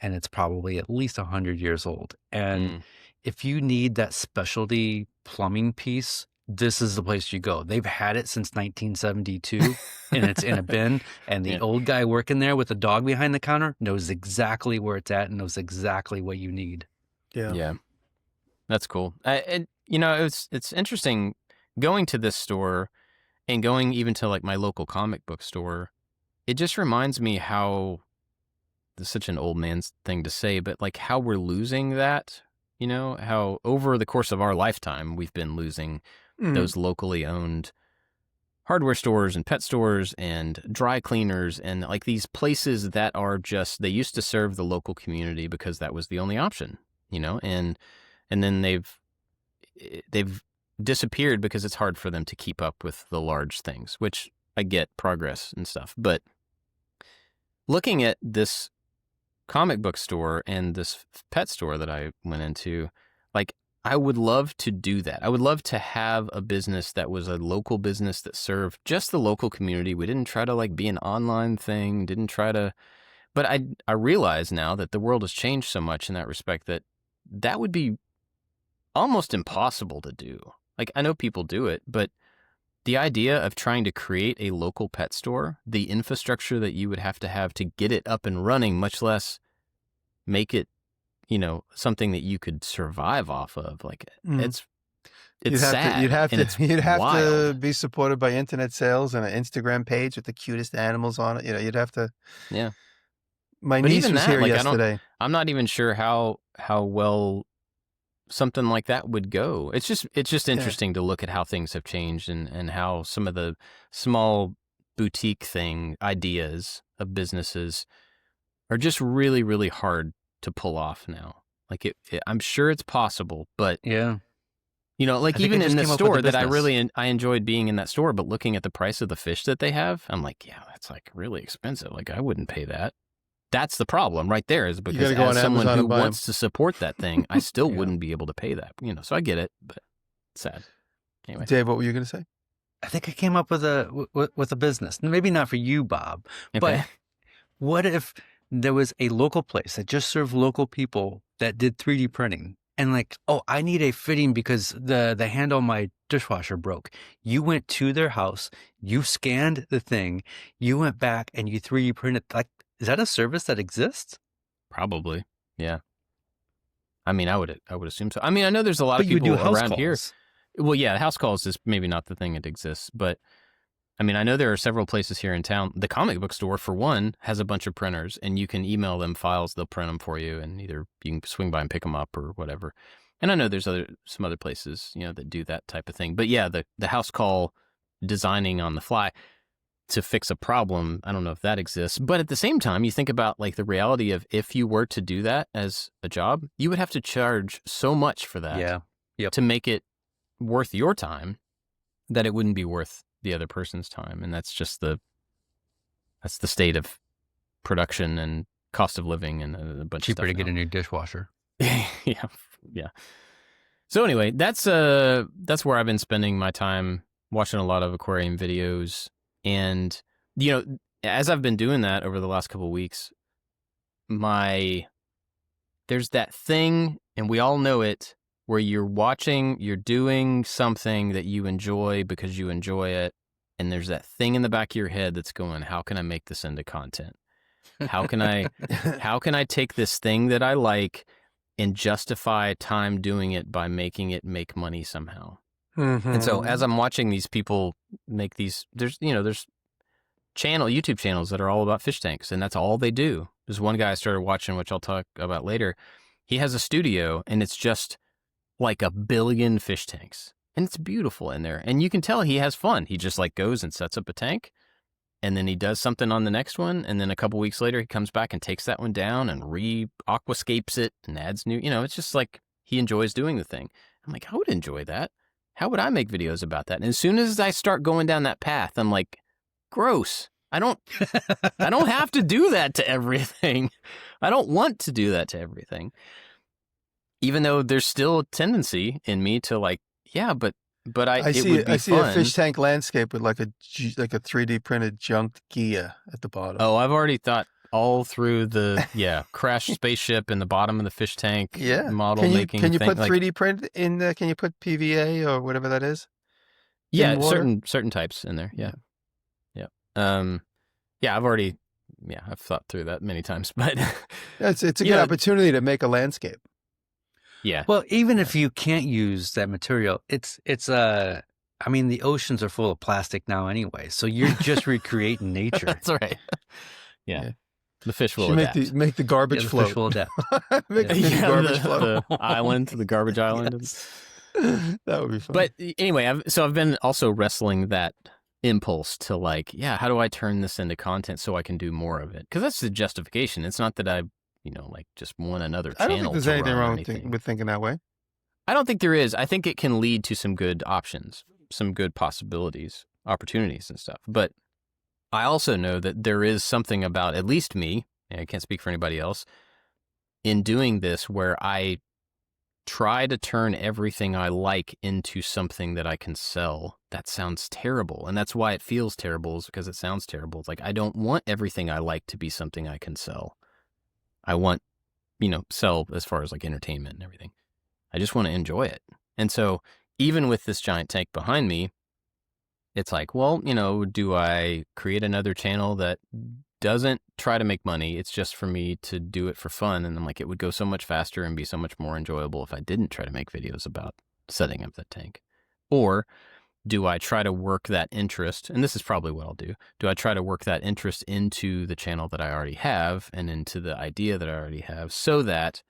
Speaker 2: and it's probably at least 100 years old. And if you need that specialty plumbing piece, this is the place you go. They've had it since 1972, and it's in a bin. And the old guy working there with the dog behind the counter knows exactly where it's at and knows exactly what you need.
Speaker 3: Yeah.
Speaker 1: That's cool. And you know, it's interesting going to this store and going even to like my local comic book store. It just reminds me how, this is such an old man's thing to say, but like how we're losing that, you know, how over the course of our lifetime, we've been losing those locally owned hardware stores and pet stores and dry cleaners and like these places that are just, they used to serve the local community because that was the only option, you know, and then they've disappeared because it's hard for them to keep up with the large things, which I get, progress and stuff. But looking at this comic book store and this pet store that I went into, like, I would love to do that. I would love to have a business that was a local business that served just the local community. We didn't try to like be an online thing, but I realize now that the world has changed so much in that respect that would be almost impossible to do. Like, I know people do it, but the idea of trying to create a local pet store, the infrastructure that you would have to get it up and running, much less make it, you know, something that you could survive off of, like, it's it's sad.
Speaker 3: You'd have
Speaker 1: and
Speaker 3: to
Speaker 1: it's
Speaker 3: you'd have to
Speaker 1: wild.
Speaker 3: be supported by internet sales and an Instagram page with the cutest animals on it. You'd have to.
Speaker 1: Yeah.
Speaker 3: My
Speaker 1: But
Speaker 3: niece
Speaker 1: even
Speaker 3: was
Speaker 1: that,
Speaker 3: here
Speaker 1: like,
Speaker 3: yesterday.
Speaker 1: I'm not even sure how well something like that would go. It's just
Speaker 3: Yeah.
Speaker 1: interesting to look at how things have changed and how some of the small boutique thing ideas of businesses are just really, really hard to pull off now. Like I'm sure it's possible, but
Speaker 2: Yeah.
Speaker 1: like
Speaker 2: I think I
Speaker 1: even in
Speaker 2: just
Speaker 1: the
Speaker 2: came up with a
Speaker 1: store that I
Speaker 2: business.
Speaker 1: really I enjoyed being in that store, but looking at the price of the fish that they have, I'm like, yeah, that's like really expensive. Like I wouldn't pay that. That's the problem right there, is
Speaker 3: You
Speaker 1: because
Speaker 3: gotta go
Speaker 1: as
Speaker 3: on
Speaker 1: someone
Speaker 3: Amazon
Speaker 1: who
Speaker 3: and buy 'em.
Speaker 1: wants to support that thing, I still
Speaker 2: Yeah.
Speaker 1: wouldn't be able to pay that. So I get it, but it's sad. Anyway,
Speaker 3: Dave, what were you going to say?
Speaker 2: I think I came up with a business. Maybe not for you, Bob, but
Speaker 1: okay.
Speaker 2: what if there was a local place that just served local people that did 3D printing? And like, oh, I need a fitting because the handle on my dishwasher broke. You went to their house, you scanned the thing, you went back and you 3D printed. Like, is that a service that exists?
Speaker 1: Probably, yeah. I mean, I would assume so. I mean, I know there's a lot
Speaker 2: But
Speaker 1: of
Speaker 2: you
Speaker 1: people
Speaker 2: do house
Speaker 1: around here.
Speaker 2: calls.
Speaker 1: Well, yeah, house calls is maybe not the thing that exists, but I mean, I know there are several places here in town. The comic book store, for one, has a bunch of printers, and you can email them files. They'll print them for you, and either you can swing by and pick them up or whatever. And I know there's some other places, that do that type of thing. But yeah, the house call designing on the fly to fix a problem, I don't know if that exists. But at the same time, you think about like the reality of if you were to do that as a job, you would have to charge so much for that
Speaker 2: Yeah. Yep.
Speaker 1: to make it worth your time that it wouldn't be worth the other person's time. And that's just that's the state of production and cost of living and a bunch
Speaker 2: Cheaper
Speaker 1: of
Speaker 2: to
Speaker 1: stuff
Speaker 2: get
Speaker 1: now.
Speaker 2: a new dishwasher.
Speaker 1: Yeah. So anyway, that's where I've been spending my time, watching a lot of aquarium videos. And, as I've been doing that over the last couple of weeks, there's that thing, and we all know it, where you're doing something that you enjoy because you enjoy it. And there's that thing in the back of your head that's going, how can I make this into content? How can I take this thing that I like and justify time doing it by making it make money somehow? And so as I'm watching these people make these, there's YouTube channels that are all about fish tanks, and that's all they do. There's one guy I started watching, which I'll talk about later. He has a studio, and it's just like 1 billion fish tanks, and it's beautiful in there. And you can tell he has fun. He just like goes and sets up a tank, and then he does something on the next one, and then a couple weeks later he comes back and takes that one down and aquascapes it and adds new. It's just like he enjoys doing the thing. I'm like, I would enjoy that. How would I make videos about that? And as soon as I start going down that path, I'm like, gross. I don't have to do that to everything. I don't want to do that to everything. Even though there's still a tendency in me to like, yeah, but
Speaker 3: I
Speaker 1: it
Speaker 3: see
Speaker 1: would be
Speaker 3: I see
Speaker 1: fun.
Speaker 3: a fish tank landscape with like a 3D printed junked Gia at the bottom.
Speaker 1: Oh, I've already thought all through the crashed spaceship in the bottom of the fish tank model making.
Speaker 3: Can you
Speaker 1: thing.
Speaker 3: put 3D print in there? Can you put PVA or whatever that is?
Speaker 1: Yeah,
Speaker 3: in water?
Speaker 1: certain types in there. Yeah. I've thought through that many times, but
Speaker 3: It's a good opportunity to make a landscape.
Speaker 1: Yeah.
Speaker 2: Well, even if you can't use that material, I mean, the oceans are full of plastic now anyway, so you're just recreating nature.
Speaker 1: That's right. Yeah. The fish will
Speaker 3: You
Speaker 1: adapt.
Speaker 3: make the garbage
Speaker 2: The
Speaker 3: float.
Speaker 2: fish will adapt.
Speaker 3: Make the mini garbage float.
Speaker 1: The island, the garbage island.
Speaker 2: Yes.
Speaker 3: That would be fun.
Speaker 1: But anyway, I've been also wrestling that impulse to like, how do I turn this into content so I can do more of it? Because that's the justification. It's not that I, like just want another channel.
Speaker 3: I don't think there's
Speaker 1: to
Speaker 3: anything
Speaker 1: run or
Speaker 3: wrong
Speaker 1: anything.
Speaker 3: with thinking that way.
Speaker 1: I don't think there is. I think it can lead to some good options, some good possibilities, opportunities and stuff. But I also know that there is something about, at least me, and I can't speak for anybody else, in doing this where I try to turn everything I like into something that I can sell. That sounds terrible. And that's why it feels terrible, is because it sounds terrible. It's like, I don't want everything I like to be something I can sell. I want, sell as far as like entertainment and everything. I just want to enjoy it. And so even with this giant tank behind me, it's like, well, do I create another channel that doesn't try to make money? It's just for me to do it for fun. And I'm like, it would go so much faster and be so much more enjoyable if I didn't try to make videos about setting up that tank. Or do I try to work that interest, and this is probably what I'll do, do I try to work that interest into the channel that I already have and into the idea that I already have so that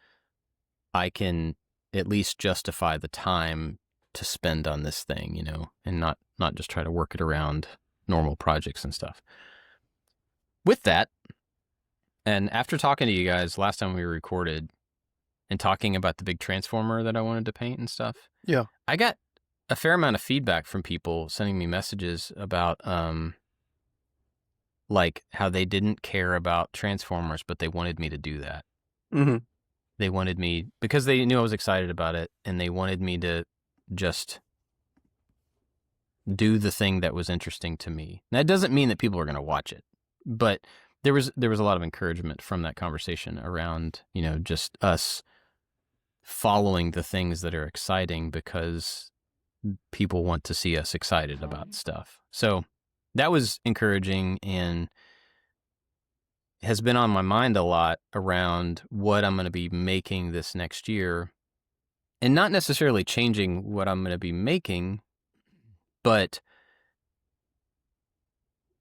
Speaker 1: I can at least justify the time to spend on this thing, you know, and not just try to work it around normal projects and stuff. With that, and after talking to you guys last time we recorded and talking about the big transformer that I wanted to paint and stuff,
Speaker 3: Yeah.
Speaker 1: I got a fair amount of feedback from people sending me messages about like how they didn't care about transformers, but they wanted me to do that.
Speaker 3: Mm-hmm.
Speaker 1: They wanted me, because they knew I was excited about it, and they wanted me to just do the thing that was interesting to me. That doesn't mean that people are going to watch it, but there was a lot of encouragement from that conversation around, you know, just us following the things that are exciting because people want to see us excited about stuff. So that was encouraging and has been on my mind a lot around what I'm going to be making this next year, and not necessarily changing what I'm going to be making, but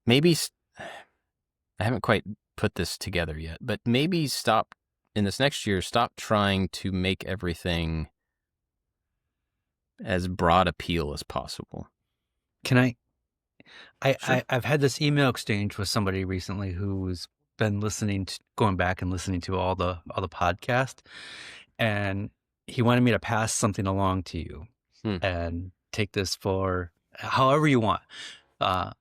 Speaker 1: maybe I haven't quite put this together yet, but maybe stop in this next year, stop trying to make everything as broad appeal as possible.
Speaker 2: Can
Speaker 3: Sure.
Speaker 2: I've had this email exchange with somebody recently who's been going back and listening to all the podcast, and he wanted me to pass something along to you and take this for however you want.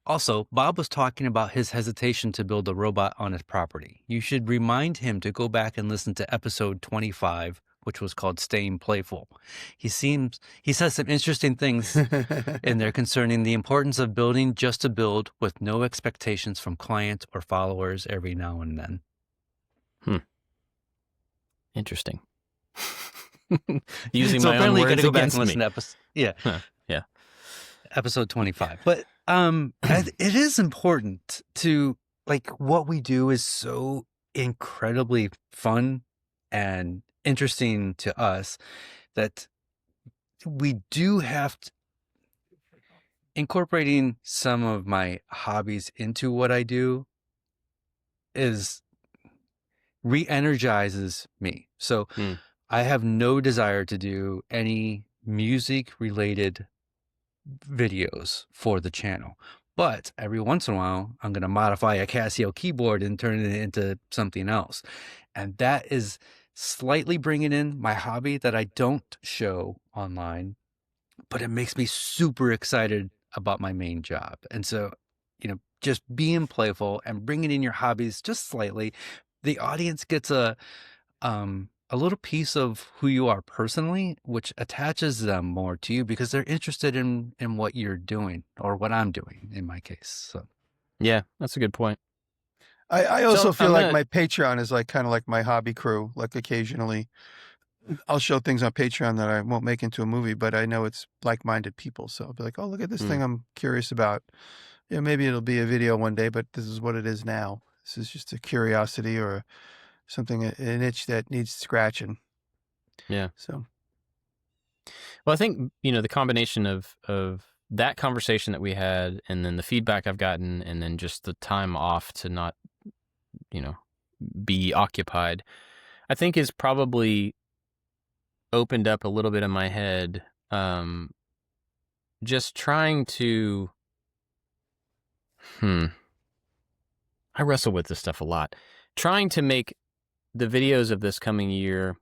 Speaker 2: Also, Bob was talking about his hesitation to build a robot on his property. You should remind him to go back and listen to episode 25, which was called Staying Playful. He says some interesting things in there concerning the importance of building just to build with no expectations from clients or followers every now and then.
Speaker 1: Interesting. Using
Speaker 2: so
Speaker 1: my own
Speaker 2: apparently you got
Speaker 1: words
Speaker 2: to go back
Speaker 1: against
Speaker 2: and listen
Speaker 1: me.
Speaker 2: to
Speaker 1: Yeah.
Speaker 2: episode 25. But it is important to, like, what we do is so incredibly fun and interesting to us that we do have to, incorporating some of my hobbies into what I do is re-energizes me. So I have no desire to do any music related videos for the channel, but every once in a while I'm going to modify a Casio keyboard and turn it into something else, and that is slightly bringing in my hobby that I don't show online, but it makes me super excited about my main job. And so, you know, just being playful and bringing in your hobbies just slightly, the audience gets a little piece of who you are personally, which attaches them more to you because they're interested in what you're doing, or what I'm doing in my case. So,
Speaker 1: Yeah, that's a good point.
Speaker 3: I also feel like my Patreon is like kind of like my hobby crew. Like occasionally I'll show things on Patreon that I won't make into a movie, but I know it's like-minded people. So I'll be like, oh, look at this thing I'm curious about. Yeah, maybe it'll be a video one day, but this is what it is now. This is just a curiosity or something, an itch that needs scratching.
Speaker 1: Yeah.
Speaker 3: So,
Speaker 1: well, I think, you know, the combination of that conversation that we had, and then the feedback I've gotten, and then just the time off to not, you know, be occupied, I think is probably opened up a little bit in my head. Just trying to, I wrestle with this stuff a lot. Trying to make the videos of this coming year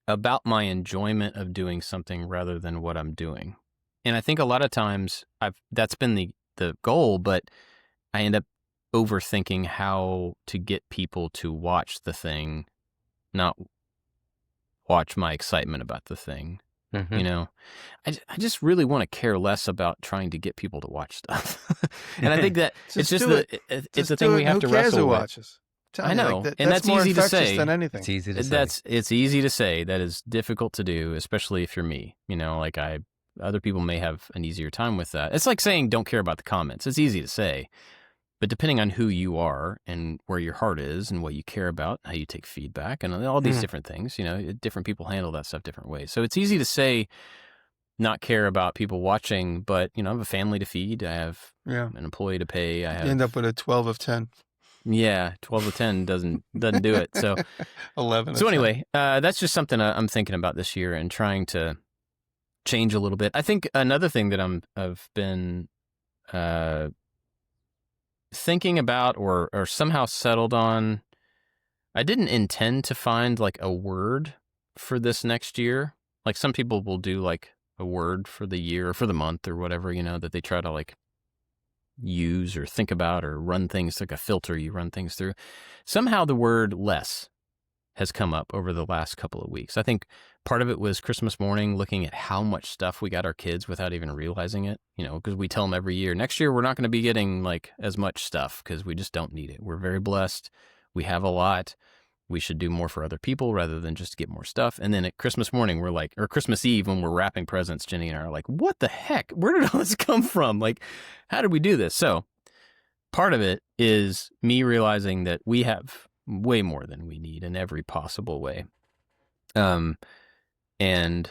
Speaker 1: about my enjoyment of doing something rather than what I'm doing. And I think a lot of times that's been the goal, but I end up overthinking how to get people to watch the thing, not watch my excitement about the thing. You know, I just really want to care less about trying to get people to watch stuff. And I think that it's just it's a thing we have to wrestle with.
Speaker 3: Watches?
Speaker 1: I know,
Speaker 3: like
Speaker 1: and that's
Speaker 3: more
Speaker 1: easy to
Speaker 3: infectious
Speaker 1: say.
Speaker 3: than anything.
Speaker 2: it's easy to say.
Speaker 1: It's easy to say. That is difficult to do, especially if you're me. You know, like other people may have an easier time with that. It's like saying don't care about the comments. It's easy to say, but depending on who you are and where your heart is and what you care about, how you take feedback and all these different things, you know, different people handle that stuff different ways. So it's easy to say, not care about people watching, but I have a family to feed. I have an employee to pay. I
Speaker 3: You end
Speaker 1: have
Speaker 3: up with a 12 of 10.
Speaker 1: 12 of 10 doesn't do it. So
Speaker 3: 11
Speaker 1: so
Speaker 3: of 10.
Speaker 1: anyway, that's just something I'm thinking about this year and trying to change a little bit. I think another thing that I've been thinking about or somehow settled on, I didn't intend to find like a word for this next year. Like some people will do like a word for the year or for the month or whatever, that they try to like use or think about or run things like a filter you run things through. Somehow the word less has come up over the last couple of weeks. I think part of it was Christmas morning, looking at how much stuff we got our kids without even realizing it, because we tell them every year, next year, we're not going to be getting like as much stuff because we just don't need it. We're very blessed. We have a lot. We should do more for other people rather than just get more stuff. And then at Christmas morning, we're like, or Christmas Eve when we're wrapping presents, Jenny and I are like, what the heck? Where did all this come from? Like, how did we do this? So part of it is me realizing that we have way more than we need in every possible way. And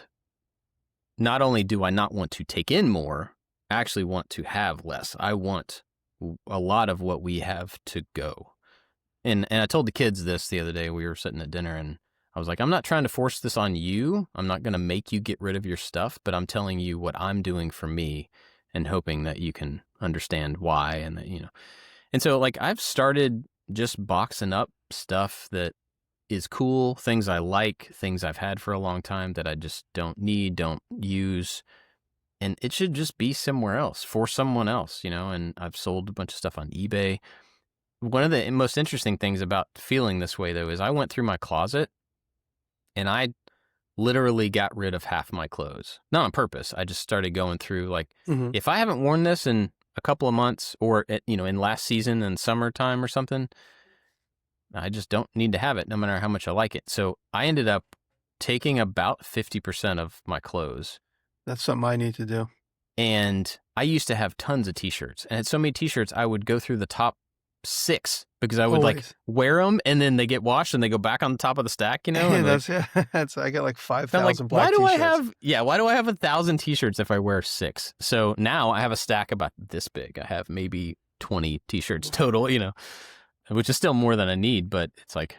Speaker 1: not only do I not want to take in more, I actually want to have less. I want a lot of what we have to go. And I told the kids this the other day. We were sitting at dinner and I was like, I'm not trying to force this on you. I'm not going to make you get rid of your stuff, but I'm telling you what I'm doing for me and hoping that you can understand why. And that, and so like I've started just boxing up stuff that is cool, things I like, things I've had for a long time that I just don't need, don't use. And it should just be somewhere else for someone else, and I've sold a bunch of stuff on eBay. One of the most interesting things about feeling this way, though, is I went through my closet and I literally got rid of half my clothes. Not on purpose. I just started going through like, if I haven't worn this in a couple of months or, in last season in summertime or something, I just don't need to have it no matter how much I like it. So I ended up taking about 50% of my clothes.
Speaker 3: That's something I need to do.
Speaker 1: And I used to have tons of t-shirts and I had so many t-shirts, I would go through the top 6 because I would like wear them and then they get washed and they go back on the top of the stack, And
Speaker 3: that's I got like 5,000 black t-shirts.
Speaker 1: Why do I have 1,000 t-shirts if I wear 6? So now I have a stack about this big. I have maybe 20 t-shirts total, which is still more than I need, but it's like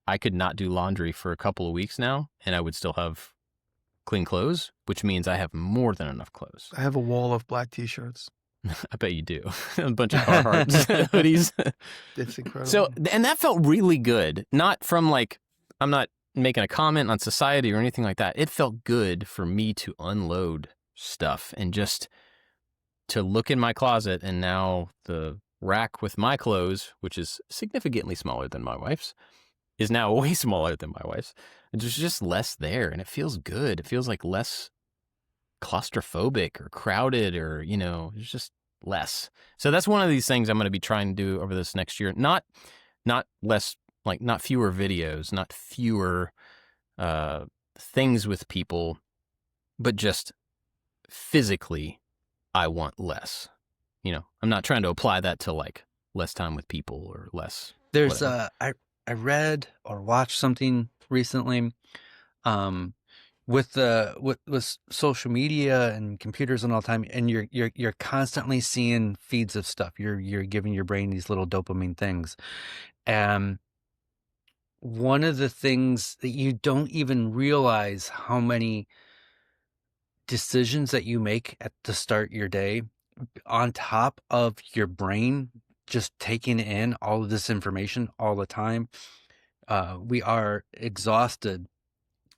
Speaker 1: I could not do laundry for a couple of weeks now and I would still have clean clothes, which means I have more than enough clothes.
Speaker 3: I have a wall of black t-shirts.
Speaker 1: I bet you do. A bunch of Carhartt hoodies.
Speaker 3: It's incredible.
Speaker 1: So, and that felt really good. Not from like, I'm not making a comment on society or anything like that. It felt good for me to unload stuff and just to look in my closet and now the rack with my clothes, which is significantly smaller than my wife's, is now way smaller than my wife's. There's just less there and it feels good. It feels like less claustrophobic or crowded or, there's just less. So that's one of these things I'm going to be trying to do over this next year. Not less, like not fewer videos, not fewer things with people, but just physically, I want less. I'm not trying to apply that to like less time with people or less.
Speaker 2: There's I read or watched something recently with social media and computers and all the time, and you're constantly seeing feeds of stuff. You're giving your brain these little dopamine things. And one of the things that you don't even realize how many decisions that you make at the start of your day on top of your brain just taking in all of this information all the time. We are exhausted.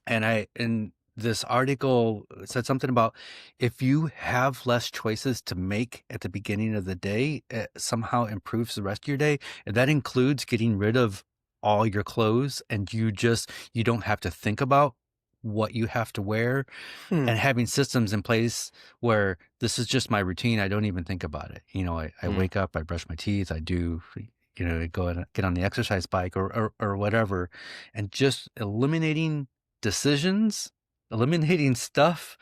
Speaker 2: And this article said something about if you have less choices to make at the beginning of the day, it somehow improves the rest of your day. And that includes getting rid of all your clothes and you don't have to think about what you have to wear and having systems in place where this is just my routine. I don't even think about it. I wake up, I brush my teeth, I do, go and get on the exercise bike or whatever, and just eliminating decisions, eliminating stuff,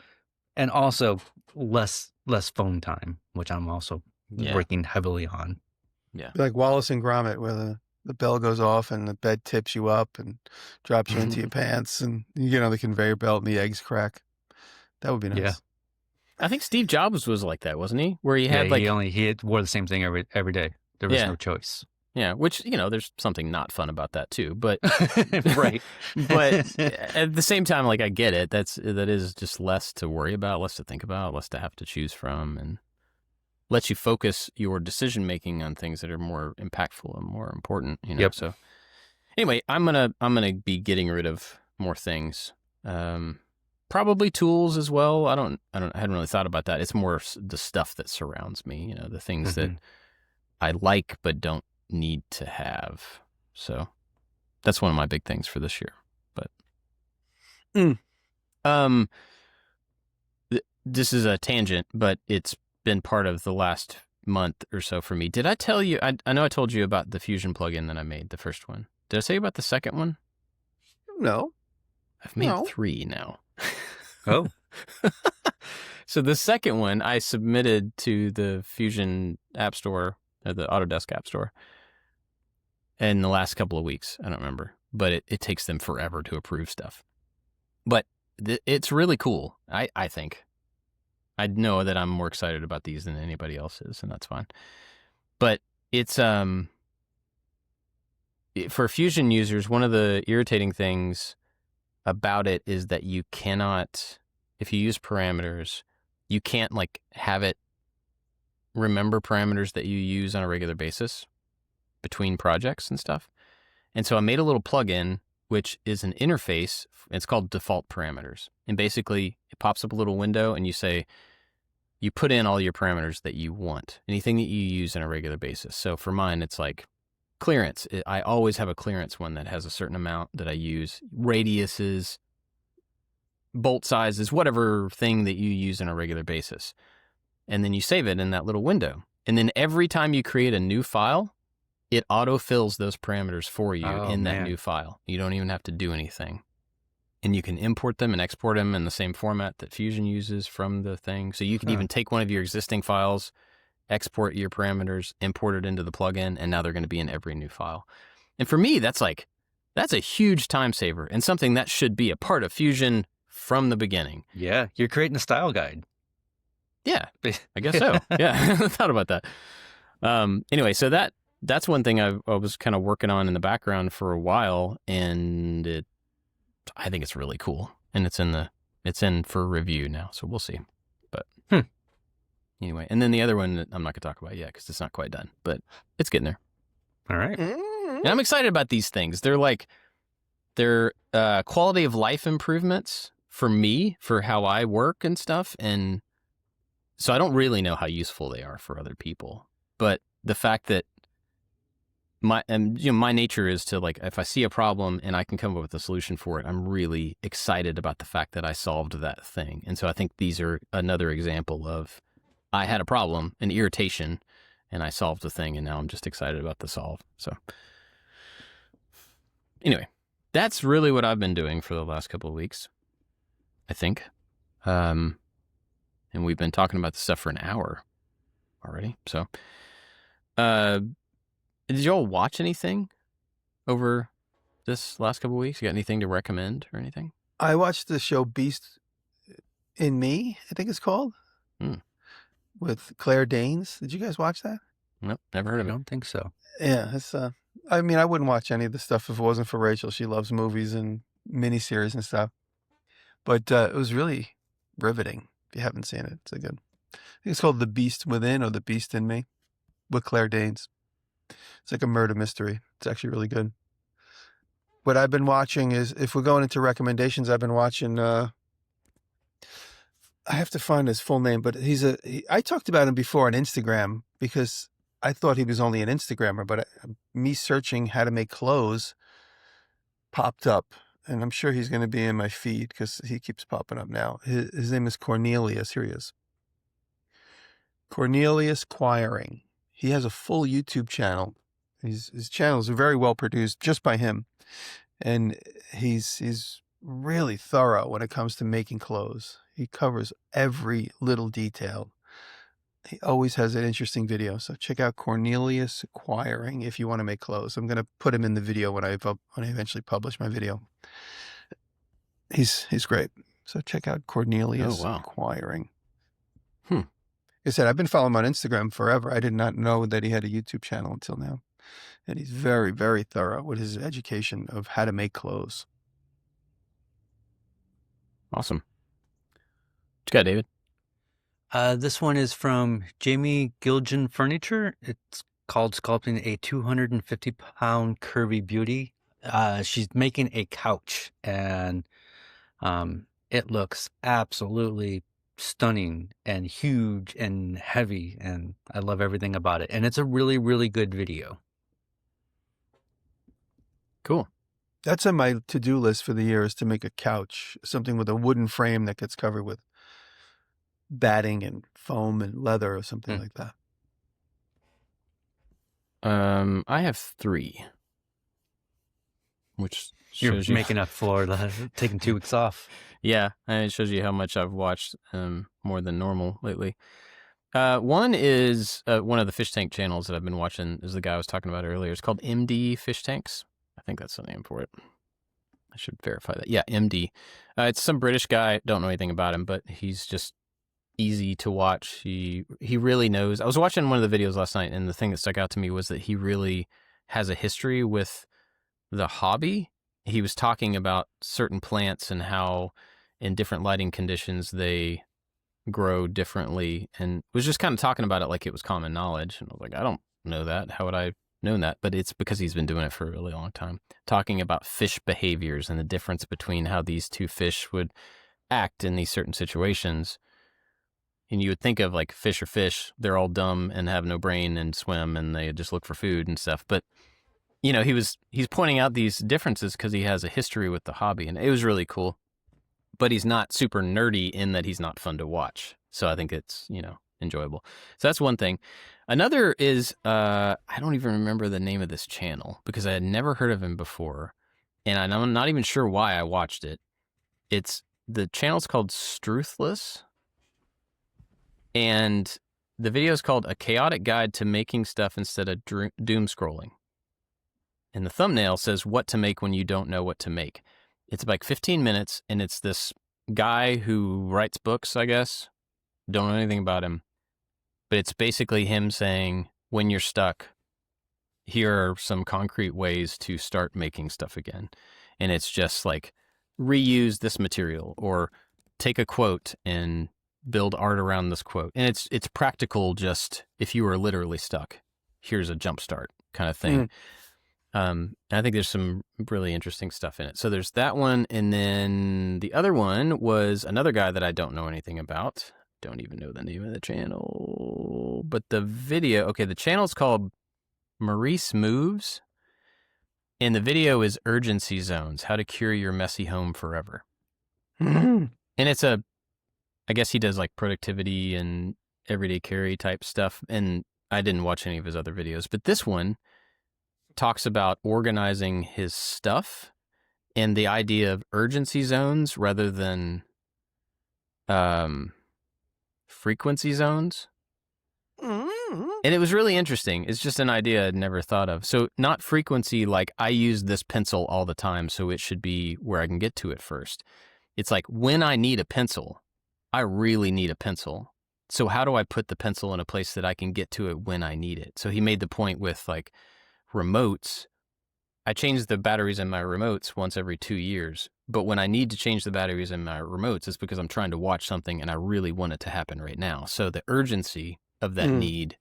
Speaker 2: and also less phone time, which I'm also working heavily on.
Speaker 1: Yeah.
Speaker 3: Like Wallace and Gromit, where the bell goes off and the bed tips you up and drops you into your pants and you get on the conveyor belt and the eggs crack. That would be nice.
Speaker 2: Yeah.
Speaker 1: I think Steve Jobs was like that, wasn't he? Where he
Speaker 2: Yeah,
Speaker 1: had like,
Speaker 2: he wore the same thing every day. There was
Speaker 1: Yeah.
Speaker 2: no choice.
Speaker 1: yeah, which, there's something not fun about that too. But,
Speaker 2: Right.
Speaker 1: but at the same time, like I get it. That is just less to worry about, less to think about, less to have to choose from, and lets you focus your decision making on things that are more impactful and more important.
Speaker 2: Yep.
Speaker 1: So anyway, I'm gonna be getting rid of more things. Probably tools as well. I hadn't really thought about that. It's more the stuff that surrounds me. The things that I like but don't need to have. So that's one of my big things for this year. But this is a tangent, but it's been part of the last month or so for me. Did I tell you? I know I told you about the Fusion plugin that I made, the first one. Did I tell you about the second one?
Speaker 3: No.
Speaker 1: I've made 3 now.
Speaker 2: Oh.
Speaker 1: So the second one I submitted to the Fusion App Store, the Autodesk App Store, in the last couple of weeks. I don't remember, but it takes them forever to approve stuff. But it's really cool, I think. I know that I'm more excited about these than anybody else is, and that's fine. But it's for Fusion users, one of the irritating things about it is that you cannot, if you use parameters, you can't like have it remember parameters that you use on a regular basis between projects and stuff. And so I made a little plugin, which is an interface. It's called default parameters. And basically it pops up a little window and you put in all your parameters that you want, anything that you use on a regular basis. So for mine, it's like clearance. I always have a clearance one that has a certain amount that I use. Radiuses, bolt sizes, whatever thing that you use on a regular basis. And then you save it in that little window. And then every time you create a new file, it autofills those parameters for you in that new file. You don't even have to do anything. And you can import them and export them in the same format that Fusion uses from the thing. So you can even take one of your existing files, export your parameters, import it into the plugin, and now they're going to be in every new file. And for me, that's a huge time saver and something that should be a part of Fusion from the beginning.
Speaker 2: Yeah, you're creating a style guide.
Speaker 1: Yeah, I guess so. Yeah, I thought about that. Anyway, so that's one thing I was kind of working on in the background for a while, and I think it's really cool, and it's in for review now, so we'll see. But anyway, and then the other one that I'm not gonna talk about yet because it's not quite done, but it's getting there.
Speaker 2: All right.
Speaker 1: And I'm excited about these things. They're quality of life improvements for me, for how I work and stuff, and so I don't really know how useful they are for other people. But the fact that my nature is to, like, if I see a problem and I can come up with a solution for it, I'm really excited about the fact that I solved that thing. And so I think these are another example of I had a problem, an irritation, and I solved the thing, and now I'm just excited about the solve. So anyway, that's really what I've been doing for the last couple of weeks, I think. And we've been talking about this stuff for an hour already. So, did y'all watch anything over this last couple of weeks? You got anything to recommend or anything?
Speaker 3: I watched the show Beast in Me, I think it's called, with Claire Danes. Did you guys watch that?
Speaker 1: Nope, never heard of
Speaker 2: I
Speaker 1: it.
Speaker 2: don't think so.
Speaker 3: Yeah, it's. I mean, I wouldn't watch any of the stuff if it wasn't for Rachel. She loves movies and miniseries and stuff. But it was really riveting. If you haven't seen it, it's a good. I think it's called The Beast Within or The Beast in Me, with Claire Danes. It's like a murder mystery. It's actually really good. What I've been watching is, if we're going into recommendations, I've been watching. I have to find his full name, but I talked about him before on Instagram because I thought he was only an Instagrammer, but me searching how to make clothes popped up, and I'm sure he's going to be in my feed because he keeps popping up now. His name is Cornelius. Here he is. Cornelius Quiring. He has a full YouTube channel. His channels are very well produced just by him, and he's really thorough when it comes to making clothes. He covers every little detail. He always has an interesting video. So check out Cornelius Quiring if you want to make clothes. I'm going to put him in the video when I eventually publish my video. He's great. So check out Cornelius Quiring.
Speaker 1: Hmm.
Speaker 3: I said, I've been following him on Instagram forever. I did not know that he had a YouTube channel until now. And he's very, very thorough with his education of how to make clothes.
Speaker 1: Awesome. What you got, David?
Speaker 2: This one is from Jamie Gilgen Furniture. It's called Sculpting a 250-pound Curvy Beauty. She's making a couch, and it looks absolutely stunning and huge and heavy, and I love everything about it. And it's a really, really good video.
Speaker 1: Cool.
Speaker 3: That's on my to-do list for the year, is to make a couch, something with a wooden frame that gets covered with batting and foam and leather or something like that.
Speaker 1: I have 3, which
Speaker 2: You're
Speaker 1: shows you
Speaker 2: making up for taking 2 weeks off.
Speaker 1: Yeah, and it shows you how much I've watched more than normal lately. One is one of the fish tank channels that I've been watching, is the guy I was talking about earlier. It's called MD Fish Tanks. I think that's the name for it. I should verify that. Yeah, MD. It's some British guy. Don't know anything about him, but he's just easy to watch. He really knows. I was watching one of the videos last night, and the thing that stuck out to me was that he really has a history with the hobby. He was talking about certain plants and how in different lighting conditions they grow differently, and was just kind of talking about it like it was common knowledge. And I was like, I don't know that. How would I known that? But it's because he's been doing it for a really long time. Talking about fish behaviors and the difference between how these two fish would act in these certain situations. And you would think of like fish are fish. They're all dumb and have no brain and swim and they just look for food and stuff. But you know, he's pointing out these differences because he has a history with the hobby, and it was really cool. But he's not super nerdy in that he's not fun to watch. So I think it's, enjoyable. So that's one thing. Another is, I don't even remember the name of this channel because I had never heard of him before. And I'm not even sure why I watched it. The channel's called Struthless. And the video is called A Chaotic Guide to Making Stuff Instead of Doom Scrolling. And the thumbnail says what to make when you don't know what to make. It's like 15 minutes, and it's this guy who writes books, I guess. Don't know anything about him. But it's basically him saying, when you're stuck, here are some concrete ways to start making stuff again. And it's just like, reuse this material, or take a quote and build art around this quote. And it's practical, just if you are literally stuck, here's a jump start kind of thing. I think there's some really interesting stuff in it. So there's that one. And then the other one was another guy that I don't know anything about. Don't even know the name of the channel. But the video, the channel's called Maurice Moves. And the video is Urgency Zones, How to Cure Your Messy Home Forever. And it's I guess he does like productivity and everyday carry type stuff. And I didn't watch any of his other videos. But this one talks about organizing his stuff and the idea of urgency zones rather than frequency zones. And it was really interesting. It's just an idea I'd never thought of. So not frequency like I use this pencil all the time, so it should be where I can get to it first. It's like when I need a pencil, I really need a pencil. So how do I put the pencil in a place that I can get to it when I need it? So he made the point with like remotes. I change the batteries in my remotes once every 2 years, but when I need to change the batteries in my remotes, it's because I'm trying to watch something and I really want it to happen right now. So the urgency of that need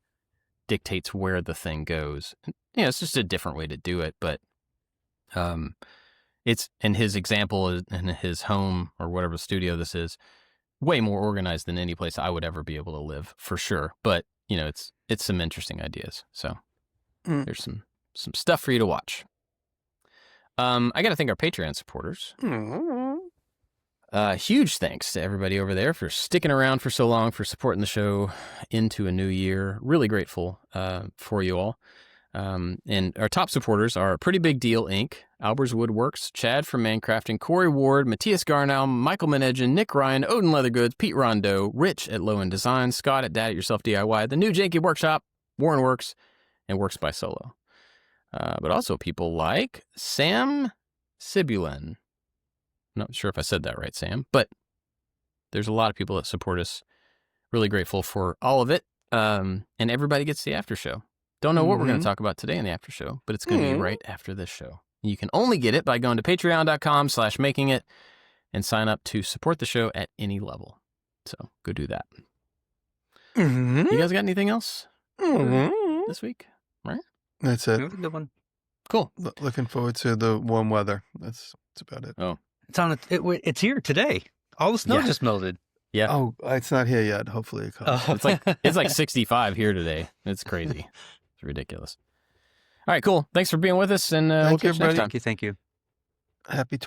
Speaker 1: dictates where the thing goes. It's just a different way to do it, but it's, in his example in his home or whatever studio this is, way more organized than any place I would ever be able to live, for sure. But it's some interesting ideas. So there's some stuff for you to watch. I got to thank our Patreon supporters. Huge thanks to everybody over there for sticking around for so long, for supporting the show into a new year. Really grateful for you all. And our top supporters are Pretty Big Deal Inc., Albers Woodworks, Chad from Mancrafting, Corey Ward, Matthias Garnow, Michael Menedgen, Nick Ryan, Odin Leathergoods, Pete Rondeau, Rich at Low End Design, Scott at Dad It Yourself DIY, The New Janky Workshop, Warren Works, and Works by Solo. But also people like Sam Sibulin. I'm not sure if I said that right, Sam, but there's a lot of people that support us Really grateful for all of it. And everybody gets the after show. Don't know what we're going to talk about today in the after show, but it's going to be right after this show. You can only get it by going to patreon.com/makingit and sign up to support the show at any level. So go do that. You guys got anything else this week? Right?
Speaker 3: That's it.
Speaker 2: That was a good one.
Speaker 1: Cool.
Speaker 3: Looking forward to the warm weather. That's about it.
Speaker 1: Oh,
Speaker 2: It's here today. All the snow just melted.
Speaker 1: yeah.
Speaker 3: Oh, it's not here yet. Hopefully it comes.
Speaker 1: It's like 65 here today. It's crazy. It's ridiculous. All right, cool. Thanks for being with us, and we'll
Speaker 3: Thank you,
Speaker 1: catch you next
Speaker 3: everybody.
Speaker 1: time.
Speaker 2: Thank you.
Speaker 3: Happy